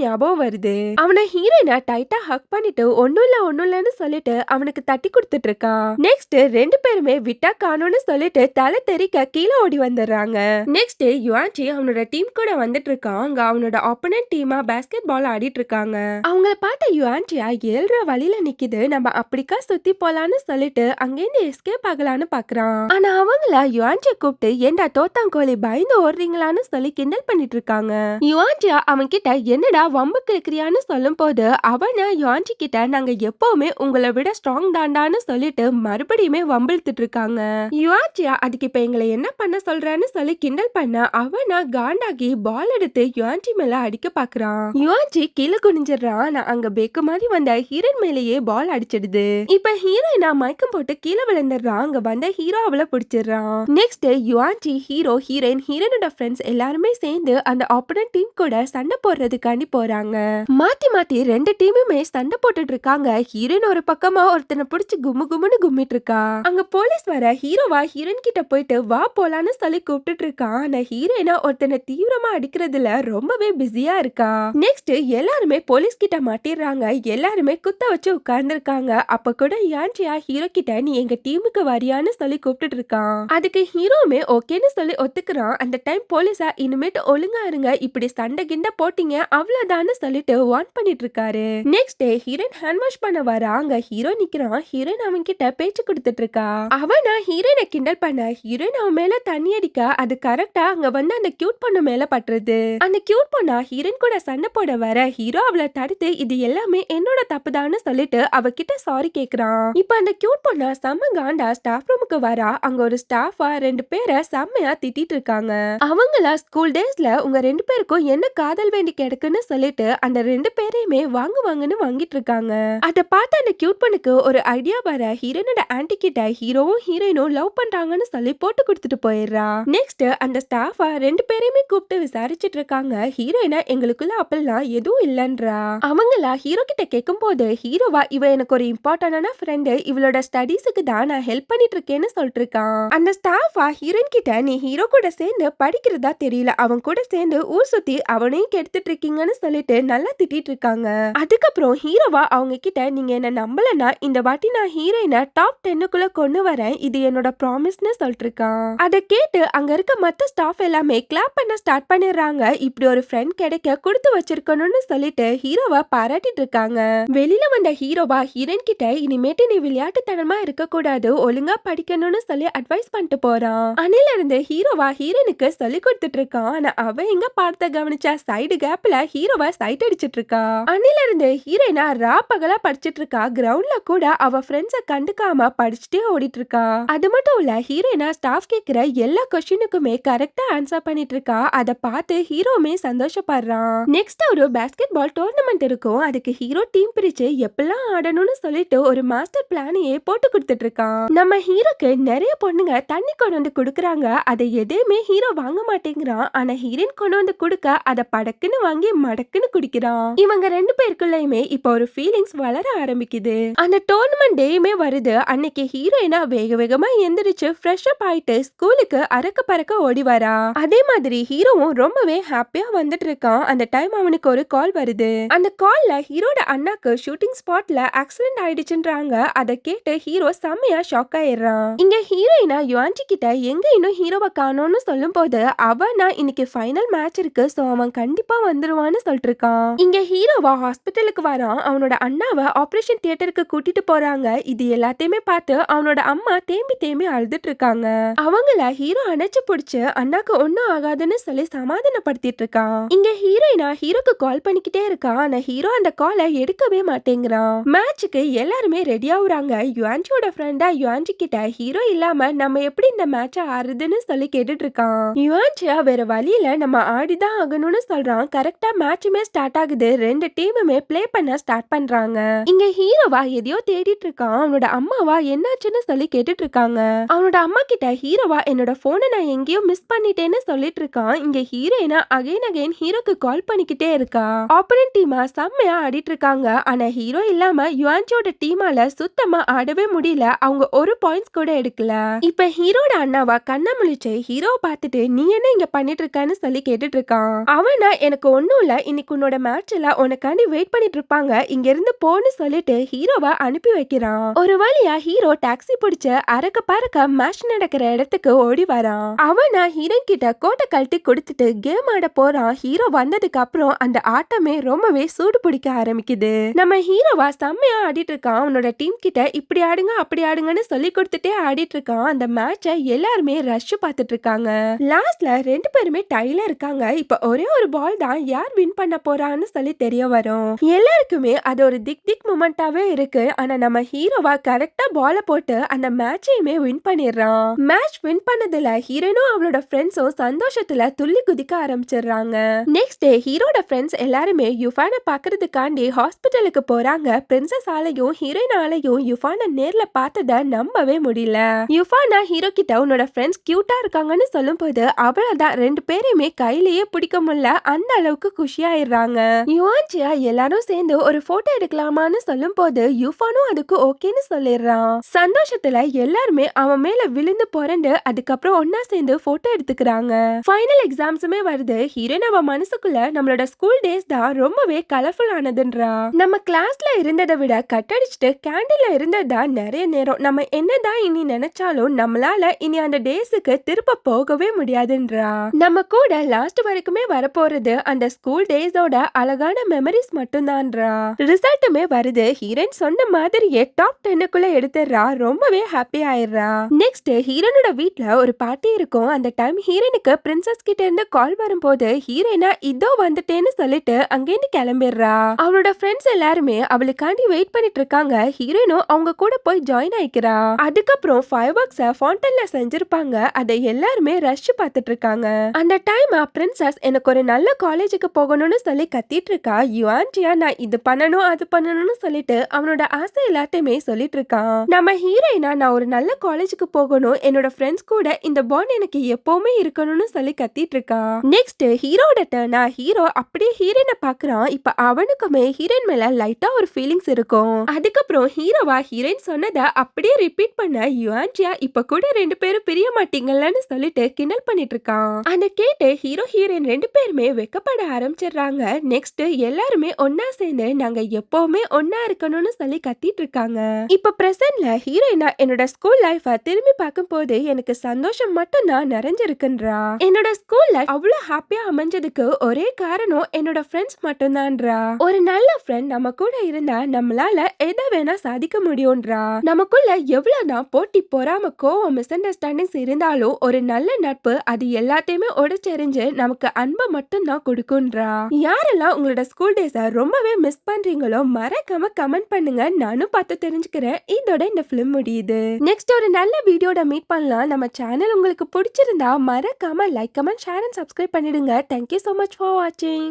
ஞாபகம் வருது. அவனை ஹீரோயினை டைட்டா ஹக் பண்ணிட்டு ஒண்ணும் இல்லன்னு சொல்லிட்டு அவனுக்கு தட்டி கொடுத்துட்டு இருக்கா. நெக்ஸ்ட் ரெண்டு பேருமே விட்டா காணும்னு சொல்லிட்டு தலை தெறிக்க கீழே ஓடி வந்துடுறாங்க. நெக்ஸ்ட் யுவான்ஜி அவனோட டீம் கூட வந்துட்டு இருக்கான். அங்க அவனோட ஆப்போனன்ட் டீமா பாஸ்கெட் பால் ஆடிட்டு இருக்காங்க. அவங்கள பார்த்த யுவான்ஜியா ஏழ்ற வழியில நிக்குது. நம்ம அப்படிக்கா சுத்தி போலான்னு சொல்லிட்டு அங்கேருந்து எஸ்கேப் ஆகலான்னு பாக்குறான். ஆனா அவங்கள யுவான்ஜியை கூப்பிட்டு ஏண்டா தோத்தாங்கோலி பயந்து ஓடுறீங்களான்னு சொல்லி கிண்டல் பண்ணிட்டு இருக்காங்க. யுவான்ஜியா அவன் கிட்ட என்னடா வம்பு கிழக்கிறியான்னு சொல்லும் போது அவன யுவான்ஜி கிட்ட நாங்க எப்பவுமே உங்களை விட ஸ்ட்ராங் தாண்டான்னு சொல்லிட்டு மறுபடியுமே வம்பிழுத்துட்டு இருக்காங்க. யுவான்ஜியா அதுக்கு இப்ப எங்களை என்ன பண்ண சொல்றான்னு சொல்லி கிண்டல் பண்ண அவனா காண்டாகி பால் எடுத்து யுவான்ஜி மேல அடிக்க பாக்குறான். யுவான்ஜி கீழே குனிஞ்சிடறான். நான் அங்க பேக்கு மாதிரி வந்த ஹீரோயின் மேலேயே பால் அடிச்சிடுது. இப்ப ஹீரோயினா மயக்கம் போட்டு கீழே விழுந்துடுறான். அங்க வந்த ஹீரோ அவளை பிடிச்சிடுறான். நெக்ஸ்ட் யுவான்ஜி ஹீரோ ஹீரோயின் ஹீரோனோட ஃப்ரெண்ட்ஸ் எல்லாருமே சேர்ந்து அந்த ஆப்போனன்ட் டீம் கூட சண்டை போடுறதுக்காண்டி போறாங்க. மாத்தி மாத்தி ரெண்டு டீமுமே சண்டை போட்டுட்டு இருக்காங்க. ஹீரோயின் ஒரு பக்கமா ஒருத்தனை பிடிச்சு கும்மு கும்முன்னு கும்மிட்டு இருக்கா. அங்க போலீஸ் வர ஹீரோவா ஹீரோயின் கிட்ட போயிட்டு வா போலான்னு சொல்லி கூப்பிட்டு இருக்கான். ஆனா ஹீரோயினா ஒருத்தனை தீவிரமா அடிக்கிறதுல ரொம்பவே பிஸியா இருக்கா. நெக்ஸ்ட் எல்லாருமே போலீஸ் கிட்ட மாட்டிடுறாங்க. எல்லாருமே குத்த வச்சு உட்கார்ந்து இருக்காங்க. அப்ப கூட யான்ஜியா ஹீரோ கிட்ட நீ எங்க டீமுக்கு வரியான்னு சொல்லி கூப்பிட்டு இருக்கான். அதுக்கு ஹீரோமே ஓகேன்னு சொல்லி ஒத்துக்குறான். அந்த டைம் போலீஸா இனிமேட்டு ஒழுங்கா இருங்க இப்படி சண்டை கிண்ட போட்டீங்க அவ்வளவுதான்னு சொல்லிட்டு வார்ன் பண்ணிட்டு இருக்காரு. Next day heroine hand wash பண்ண வரா. அங்க ஹீரோ நிக்கிறான். ஹீரோயின் அவன் கிட்ட பேச்சு கொடுத்துட்டு இருக்கா. அவனா ஹீரோயினை கிண்டல் பண்ண ஹீரோயின் அவன் மேல தண்ணி அடிக்க அது கரெக்டா அங்க வந்து அந்த கியூட் பொண்ணு மேல பட்டுருது. அந்த கியூட் பொண்ணா ஹீரோயின் கூட சண்டை போட வர ஹீரோ அவளை தடுத்து இது எல்லாமே என்னோட தப்புதான்னு சொல்லிட்டு அவகிட்ட சாரி கேக்குறான். இப்ப அந்த கியூட் பொண்ணா செம்ம காண்டா ஸ்டாஃப் ரூமுக்கு வரா. அங்க ஒரு ஸ்டாஃபா ரெண்டு பேரை செம்மையா திட்டிட்டு இருக்காங்க. அவங்கள ஸ்கூல் டேஸ்ல உங்க ரெண்டு பேருக்கும் என்ன காதல் வேண்டி கிடக்குன்னு சொல்லிட்டு அந்த ரெண்டு பேரையுமே வாங்குவாங்கன்னு வாங்கிட்டு இருக்காங்க. அத பார்த்து அந்த கியூட் பொண்ணுக்கு ஒரு ஐடியா வர ஹீரோனோட ஆன்டி கிட்ட ஹீரோவும் ஹீரோயினும் லவ் பண்றாங்கன்னு சொல்லி போட்டு கொடுத்துட்டு போயிடுறா. நெக்ஸ்ட் அந்த ஸ்டாஃபா ரெண்டு பேரையுமே கூப்பிட்டு விசாரிச்சுட்டு இருக்காங்க. ஹீரோயினா எங்களுக்குள்ள அப்பெல்லாம் எதுவும் இல்லன்றா. அவங்கள ஹீரோ கிட்ட கேட்கும் போது ஹீரோவா இவ எனக்கு ஒரு இம்பார்ட்டன்டான ஃப்ரெண்டு இவளோட ஸ்டடீஸுக்கு தான் நான் ஹெல்ப் பண்ணிட்டு இருக்கேன்னு சொல்லிட்டு இருக்கான். அந்த ஸ்டாஃபா ஹீரோயின் கிட்ட நீ ஹீரோ கூட சேர்ந்து படிக்கிறதா தெரியல அவன் கூட சேர்ந்து ஊர் சுத்தி அவனையும் கெடுத்துட்டு இருக்கீங்கன்னு சொல்லிட்டு நல்லா திட்டிட்டு இருக்காங்க. அதுக்கப்புறம் ஹீரோவா அவங்க கிட்ட நீங்க என்ன நம்பலன்னா இந்த வாட்டி நான் ஹீரோயினை டாப் 10க்குள்ள கொண்டு வரேன் இது என்னோட ப்ராமிஸ்னு சொல்லிட்டு இருக்கான். அதை கேட்டு அங்க இருக்க மத்த ஸ்டாஃப் எல்லாமே கிளாப் பண்ண ஸ்டார்ட் பண்ணிடுறாங்க. இப்படி ஒரு ஃப்ரெண்ட் கிடைக்க கொடுத்து வச்சிருக்கணும்னு சொல்லிட்டு ஹீரோவா பாராட்டிட்டு இருக்காங்க. வெளியில வந்த ஹீரோவா ஹீரோயின் கிட்ட இனிமேட்டு நீ விளையாட்டுத்தனமா இருக்க கூடாது ஒழுங்கா படிக்கணும்னு சொல்லி அட்வைஸ் பண்ணிட்டு போறான். அணில இருந்து ஹீரோவா ஹீரோனுக்கு சொல்லி கொடுத்துட்டு இருக்கான். ஆனா அவ எங்க பார்த்த கவனிச்சா சைடு கேப்ல ஹீரோவா சைட் அடிச்சிட்டு இருக்கா. அணில இருந்து ஹீரோயினா ரா பகலா படிச்சிட்டு இருக்கா. கிரவுண்ட்ல கூட அவ ஃப்ரெண்ட்ஸ கண்டுக்காம படிச்சுட்டே ஓடிட்டு இருக்கா. அது மட்டும் இல்ல ஹீரோயினா ஸ்டாஃப் கேக்குற எல்லா கொஸ்டினுக்குமே கரெக்டா ஆன்சர் பண்ணிட்டு இருக்கா. அத பார்த்து ஹீரோமே சந்தோஷப்படுறான். நெக்ஸ்ட் ஒரு பாஸ்கெட் பால் டோர்னமெண்ட் இருக்கும். அதுக்கு ஹீரோ டீம் பிரிச்சு எப்பெல்லாம் ஆடணும்னு சொல்லிட்டு ஒரு மாஸ்டர் பிளானையே போட்டு கொடுத்துட்டு இருக்கான். நம்ம ஹீரோக்கு நிறைய பொண்ணுங்க தண்ணி கொண்டு வந்து குடுக்குறாங்க. அதை எதையுமே ஹீரோ வாங்க மாட்டேங்கிறான். ஆனா ஹீரோயின் கொண்டு வந்து குடுக்க அதை படக்குன்னு வாங்கி மடக்குன்னு குடிக்கிறான். இவங்க ரெண்டு பேருக்குள்ளயுமே இப்ப ஒரு ஃபீலிங்ஸ் வளர ஆரம்பிக்குது. அந்த டோர்னமெண்ட் டேயுமே வருது. அன்னைக்கு ஹீரோயினா வேக வேகமா எந்திரிச்சு ஃப்ரெஷ் அப் ஆயிட்டு ஸ்கூலுக்கு அரக்க பறக்க ஓடி வரா. அதே மாதிரி ஹீரோவும் ரொம்பவே ஹாப்பியா வந்துட்டு இருக்கான். அந்த டைம் அவனுக்கு ஒரு கால் வருது. அந்த கால்ல ஹீரோட அண்ணாக்கு ஷூட்டிங் ஸ்பாட்ல ஆக்சிடென்ட் ஆயிடுச்சுன்றாங்க. அதை கேட்டு ஹீரோ செம்மையா ஷாக் ஆயிடுறான். இங்க ஹீரோயினா யுவான்ஜி கிட்ட எங்க இன்னும் ஹீரோவை காணோம்னு சொல்லும் போது அவனா இன்னைக்கு ஃபைனல் மேட்ச் இருக்கு, சோ அவன் கண்டிப்பா வந்துருவான்னு சொல்லிட்டு இருக்கான். இங்க ஹீரோவா ஹாஸ்பிட்டலுக்கு வரான். அவனோட அண்ணாவை ஆபரேஷன் தியேட்டருக்கு கூட்டிட்டு போறாங்க. இது எல்லாத்தையுமே பார்த்து அவனோட அம்மா தேம்பி தேம்பி அழுதுட்டு இருக்காங்க. அவங்கள ஹீரோ அணைச்சு பிடிச்சு அண்ணாக்கு ஒன்னும் ஆகாதுன்னு சொல்லி சமாதானப்படுத்திட்டு இருக்கான். இங்க ஹீரோயினா ஹீரோக்கு கால் பண்ணிக்கிட்டே இருக்கா. ஆனா ஹீரோ அந்த காலை எடுக்கவே மாட்டேங்கிறான். மேட்சுக்கு எல்லாருமே ரெடி ஆகுறாங்க. யுவான்ஜியோட ஃப்ரெண்டா யுவான்ஜி கிட்ட ஹீரோ இல்லாம நம்ம எப்படி இந்த மேட்ச ஆறுதுன்னு சொல்லி கேட்டுட்டு இருக்கான். யுவான்ஜியா வேற வழியில நம்ம ஆடிதான் ஆகணும்னு சொல்றான். கரெக்டா மேட்சுமே ஸ்டார்ட் ஆகுது. ரெண்டு டீமுமே பிளே பண்ண ஸ்டார்ட் பண்றாங்க. இங்க ஹீரோவா எதையோ தேடிட்டு இருக்கான். அவனோட அம்மாவா என்னாச்சுன்னு சொல்லி கேட்டுட்டு இருக்காங்க. அவனோட அம்மா கிட்ட ஹீரோவா என்னோட போனை நான் எங்கேயோ மிஸ் பண்ணிட்டேன்னு சொல்லிட்டு இருக்கான். இங்க ஹீரோயினா அகைன் ஹீரோக்கு கால் பண்ணிக்கிட்டே இருக்கா. ஆப்போனன்ட் டீமா செம்மையா ஆடிட்டு இருக்காங்க. ஆனா ஹீரோ இல்லாம யுவான்ஜியோட டீமால சுத்தமா ஆடவே முடியல. அவங்க ஒரு பாயிண்ட்ஸ் கூட எடுக்கல. இப்ப ஹீரோட அண்ணாவா கண்ணை முழிச்சு ஹீரோ பார்த்துட்டு நீ என்ன இங்க பண்ணிட்டு இருக்கான்னு சொல்லி கேட்டுட்டு இருக்கான். அவனா எனக்கு ஒண்ணும் இல்ல, இன்னைக்கு உன்னோட மேட்ச்ல உனக்காண்டி வெயிட் பண்ணிட்டு இருப்பாங்க, இங்க இருந்து போன்னு சொல்லிட்டு ஹீரோவை அனுப்பி வைக்கிறான். ஒரு வழியா ஹீரோ டாக்ஸி பிடிச்சு அரக்க பறக்க மேட்ச் நடக்கிற இடத்துக்கு ஓடி வரான். அவனா ஹீரோயின் கிட்ட கோட்டை கழட்டி கொடுத்துட்டு கேம் ஆட போறான். ஹீரோ வந்ததுக்கு அப்புறம் அந்த ஆட்டமே ரொம்பவே சூடு பிடிக்க ஆரம்பிக்குது. நம்ம ஹீரோவா செம்மையா ஆடிட்டு இருக்கான். அவனோட டீம் கிட்ட இப்படி ஆடுங்க அப்படி ஆடுங்கன்னு சொல்லி கொடுத்துட்டே ஆடிட்டு இருக்கான். அந்த மேட்சை எல்லாருமே ரஷ் பார்த்துட்டு இருக்காங்க. லாஸ்ட்ல ரெண்டு பேருமே டைல இருக்காங்க. இப்ப ஒரே ஒரு பால் தான் யார் வின் பண்ண போறான்னு சொல்லி தெரிய வரும். எல்லாருக்குமே அது ஒரு திக் மூமெண்டாவே இருக்கு. ஆனா நம்ம ஹீரோவா கரெக்டா பால போட்டு அந்த மேட்சையுமே வின் பண்ணிடுறான். மேட்ச் வின் பண்ணதுல ஹீரோனும் அவளோட ஃப்ரெண்ட்ஸும் சந்தோஷத்துல துள்ளி குதிக்க ஆரம்பிச்சிடுறாங்க. நெக்ஸ்ட் டே ஹீரோட ஃப்ரெண்ட்ஸ் எல்லாருமே யுஃபானை பாக்குறதுக்காண்டி ஹாஸ்பிட்டலுக்கு போறாங்க. பிரின்சஸ் ஆலையும் ஹீரோயின் ஆலையும் யுஃபானை நேர்ல பார்த்தத நம்பவே முடியல. யுஃபானா ஹீரோ கிட்ட உன்னோட ஃப்ரெண்ட்ஸ் கியூட்டா இருக்காங்கன்னு சொல்லும் போது அவ்வளவுதான், ரெண்டு பேரையுமே கையிலேயே பிடிக்க முடியல, அந்த அளவுக்கு குஷியாயிடுறாங்க. யுவான்ஜியா எல்லாரும் சேர்ந்து ஒரு போட்டோ எடுக்கலாமான்னு சொல்லும் போது யுஃபானும் அதுக்கு ஓகேன்னு சொல்லிடுறான். சந்தோஷத்துல எல்லாருமே அவன் மேல விழுந்து புரண்டு அதுக்கப்புறம் ஒன்னா சேர்ந்து போட்டோ எடுத்துக்கிறாங்க. ஃபைனல் எக்ஸாம்ஸுமே வருது. ஹீரோயின் அவ மனசுக்குள்ள நம்மளோட ஸ்கூல் டேஸ் தான் ரொம்பவே கலர்ஃபுல் ஆனதுன்றா. நம்ம கிளாஸ்ல இருந்ததை விட கட்டடிச்சுட்டு கேண்டீன்ல இருந்ததுதான் நிறைய நேரம். நம்ம என்னதான் இனி நினைச்சாலும் நம்மளால இனி அந்த டேஸுக்கு திருப்ப போகவே முடியாதுன்றா. நம்ம கூட லாஸ்ட் வரைக்குமே வரப்போறது அந்த ஸ்கூல் டேஸோட அழகான மெமரிஸ் மட்டும்தான்றா. ரிசல்ட்டுமே வருது. ஹீரோயின் சொன்ன மாதிரியே டாப் 10க்குள்ள எடுத்துறா. ரொம்பவே ஹாப்பி ஆயிடுறா. நெக்ஸ்ட் ஹீரோனோட வீட்ல ஒரு பார்ட்டி இருக்கும். அந்த டைம் ஹீரோனுக்கு பிரின்சஸ் கிட்ட இருந்து கால் வரும்போது ஹீரோயினா இதோ வந்துட்டேன்னு சொல்லிட்டு அங்கேருந்து கிளம்பிடுறா. அவளோட ஃப்ரெண்ட்ஸ் எல்லாருமே அவளுக்காண்டி வெயிட் பண்ணிட்டு இருக்காங்க. ஹீரோயினும் அவங்க கூட போய் ஜாயின் ஆயிக்கிறா. அதுக்கப்புறம் ஃபயர் ஒர்க்ஸ ஃபவுண்டன்ல செஞ்சிருப்பாங்க. அதை எல்லாருமே ரஷ் பார்த்துட்டு இருக்காங்க. அந்த டைம் பிரின்சஸ் எனக்கு ஒரு நல்ல காலேஜுக்கு போகணும்னு சொல்லி கத்திட்டு இருக்கா. யுவான்ஜியா நான் இது பண்ணணும் அது பண்ணணும்னு சொல்லிட்டு அவனோட ஆசை எல்லாத்தையுமே சொல்லிட்டு இருக்கான். நம்ம ஹீரோயினா நான் ஒரு நல்ல காலேஜுக்கு போகணும், என்னோட ஃப்ரெண்ட்ஸ் கூட இந்த பாண்ட் எனக்கு எப்பவுமே இருக்கணும்னு சொல்லி கத்திட்டு இருக்கான். நெக்ஸ்ட் ஹீரோட டர்னா ஹீரோ அப்படியே ஹீரோயினை பாக்குறான். இப்ப அவனுக்குமே ஹீரோயின் மேல லைட்டா ஒரு ஃபீலிங்ஸ் இருக்கும். அதுக்கப்புறம் ஹீரோவா ஹீரோயின் சொன்னதை அப்படியே ரிப்பீட் பண்ண யுவான்ஜியா இப்ப கூட ரெண்டு பேரும் பிரிய மாட்டீங்கன்னு சொல்லிட்டு கிண்டல் பண்ணிட்டு இருக்கான். அதை கேட்டு ஹீரோ ஹீரோயின் ரெண்டு பேருமே வெக்கப்பட ஆரம்பிச்சிடுறாங்க. நெக்ஸ்ட் எல்லாருமே ஒன்னா சேர்ந்து நாங்க எப்பவுமே ஒன்னா இருக்கணும்னு சொல்லி கத்திட்டு இருக்காங்க. இப்ப பிரசன்ட்ல ஹீரோயினா என்னோட ஸ்கூல் லைஃப திரும்பி பார்க்கும் போது எனக்கு சந்தோஷம் மட்டும் தான் நிறைஞ்சிருக்குன்றா. என்னோட ஸ்கூல் லைஃப் அவ்வளவு ஹாப்பியா அமைஞ்சதுக்கு ஒரே காரணம் என்னோட ஃப்ரெண்ட்ஸ் மட்டும்தான்றா. ஒரு நல்ல ஃப்ரெண்ட் நம்ம கூட இருந்தா நம்மளால எதை வேணா சாதிக்க முடியும்ன்றா. நமக்குள்ள எவ்வளவுதான் போட்டி பொறாம கோவம் மிஸ் அண்டர்ஸ்டாண்டிங்ஸ் இருந்தாலும் ஒரு நல்ல நட்பு அது எல்லாத்தையுமே உடைச்செறிஞ்சு நமக்கு அன்பை மட்டும் தான் கொடுக்கும்ன்றா. யாரெல்லாம் உங்களோட ஸ்கூல் டேஸ ரொம்பவே மிஸ் பண்றீங்களோ மறக்காம கமெண்ட் பண்ணுங்க, நானும் பார்த்து தெரிஞ்சுக்கிறேன். இதோட இந்த பிலிம் முடியுது. நெக்ஸ்ட் ஒரு நல்ல வீடியோட மீட் பண்ணலாம். நம்ம சேனல் உங்களுக்கு பிடிச்சிருந்தா மறக்காம like comment share and subscribe பண்ணிடுங்க. Thank you so much for watching.